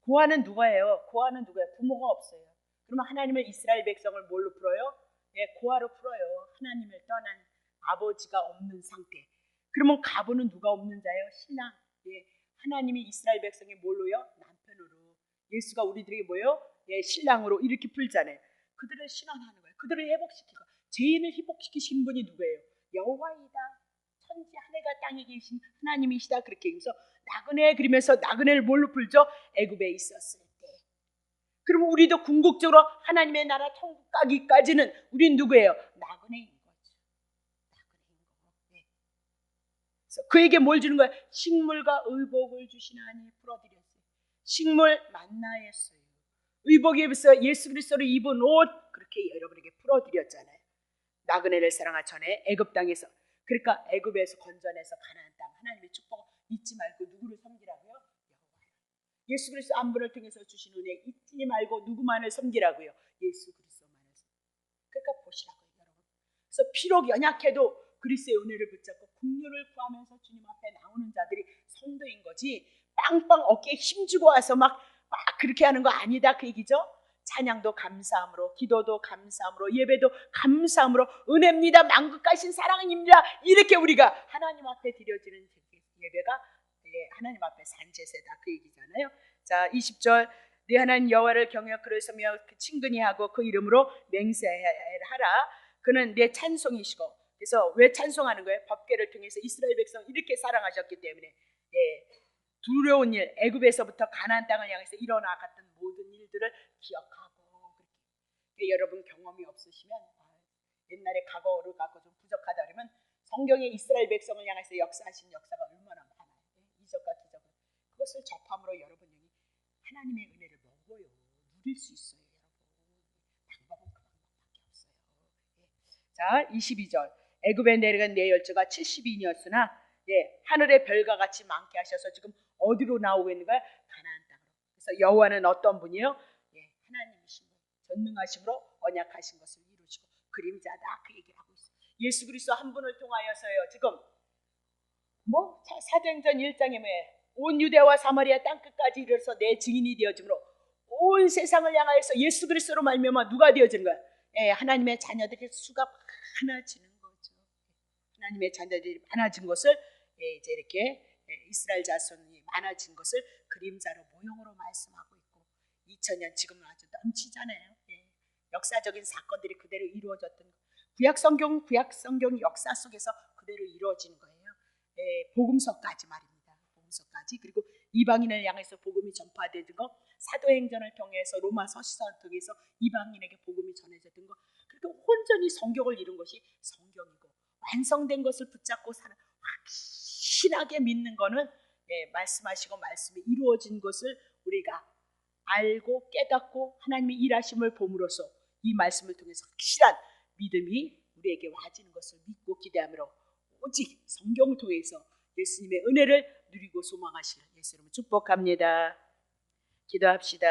고아는 누가예요? 고아는 누구예요? 부모가 없어요. 그러면 하나님을 이스라엘 백성을 뭘로 풀어요? 예, 고아로 풀어요. 하나님을 떠난 아버지가 없는 상태. 그러면 가부는 누가 없는 자예요? 신랑. 예, 하나님이 이스라엘 백성이 뭘로요? 남편으로. 예수가 우리들에게 뭐예요? 예, 신랑으로 이렇게 풀잖아요. 그들을 신원하는 거예요. 그들을 회복시키고 죄인을 회복시키신 분이 누구예요? 여호와이다. 천지 하늘과 땅에 계신 하나님이시다. 그렇게 얘기해서 나그네 그리면서 나그네를 뭘로 풀죠? 애굽에 있었을 때. 그러면 우리도 궁극적으로 하나님의 나라 천국 가기까지는 우린 누구예요? 나그네인 거죠. 나그네인 거고. 네. 그래서 그에게 뭘 주는 거예요? 식물과 의복을 주시나니 풀어드렸어요. 식물 만나였어요. 의복에 비해서 예수 그리스도를 입은 옷 그렇게 여러분에게 풀어드렸잖아요. 나그네를 사랑하 전에 애굽 땅에서 그러니까 애굽에서 건져내서 가나안 땅 하나님의 축복을 잊지 말고 누구를 섬기라고요? 여호와를. 예수 그리스도 안분을 통해서 주신 은혜 잊지 말고 누구만을 섬기라고요? 예수 그리스도만을 섬기라고요. 그러니까 보시라고요 여러분. 그래서 비록 연약해도 그리스도의 은혜를 붙잡고 긍휼을 구하면서 주님 앞에 나오는 자들이 성도인 거지 빵빵 어깨에 힘주고 와서 막 그렇게 하는 거 아니다 그 얘기죠. 찬양도 감사함으로 기도도 감사함으로 예배도 감사함으로 은혜입니다 만국가신 사랑입니다 이렇게 우리가 하나님 앞에 드려지는 예배가 하나님 앞에 산제세다 그 얘기잖아요. 자 20절 네 하나님 여호와를 경외하여 그를 섬기며 친근히 하고 그 이름으로 맹세하라. 그는 내 찬송이시고. 그래서 왜 찬송하는 거예요? 법궤를 통해서 이스라엘 백성 이렇게 사랑하셨기 때문에 두려운 일 애굽에서부터 가나안 땅을 향해서 일어나갔던 모든 일들을 기억하고 그렇게 여러분 경험이 없으시면 옛날에 과거를 갖고 좀 부족하다 그러면 성경에 이스라엘 백성을 향해서 역사하신 역사가 얼마나 많아요. 이적과 기적을 그것을 접함으로 여러분이 하나님의 은혜를 먹어요. 누릴 수 있어요. 여러분 방법은 그 방법밖에 없어요. 자 22절 애굽에 내려간 내 열조가 70인이었으나 하늘의 별과 같이 많게 하셔서 지금 어디로 나오고 있는 거야? 가나안 땅으로. 그래서 여호와는 어떤 분이에요? 하나님이신 분. 전능하심으로 언약하신 것을 이루시고 그림자다 그 얘기를 하고 있어요. 예수 그리스도 한 분을 통하여서요. 지금 사도행전 1장에 온 유대와 사마리아 땅끝까지 이르러서 내 증인이 되어지므로 온 세상을 향하여서 예수 그리스도로 말미암아 누가 되어지는 거야? 하나님의 자녀들의 수가 많아지는 거죠. 하나님의 자녀들이 많아진 것을 이제 이렇게 이스라엘 자손이 많아진 것을 그림자로 모형으로 말씀하고 있고 2000년 지금은 아주 넘치잖아요. 역사적인 사건들이 그대로 이루어졌던 구약 성경 역사 속에서 그대로 이루어지는 거예요. 복음서까지 말입니다. 복음서까지 그리고 이방인을 향해서 복음이 전파되는 거 사도행전을 통해서 로마 서신서를 통해서 이방인에게 복음이 전해졌던 거 그렇게 온전히 성경을 이룬 것이 성경이고 완성된 것을 붙잡고 사는 확신하게 믿는 거는 말씀하시고 말씀이 이루어진 것을 우리가 알고 깨닫고 하나님의 일하심을 봄으로써 이 말씀을 통해서 확실한 믿음이 우리에게 와지는 것을 믿고 기대하므로 오직 성경을 통해서 예수님의 은혜를 누리고 소망하시길 예수 이름으로 축복합니다. 기도합시다.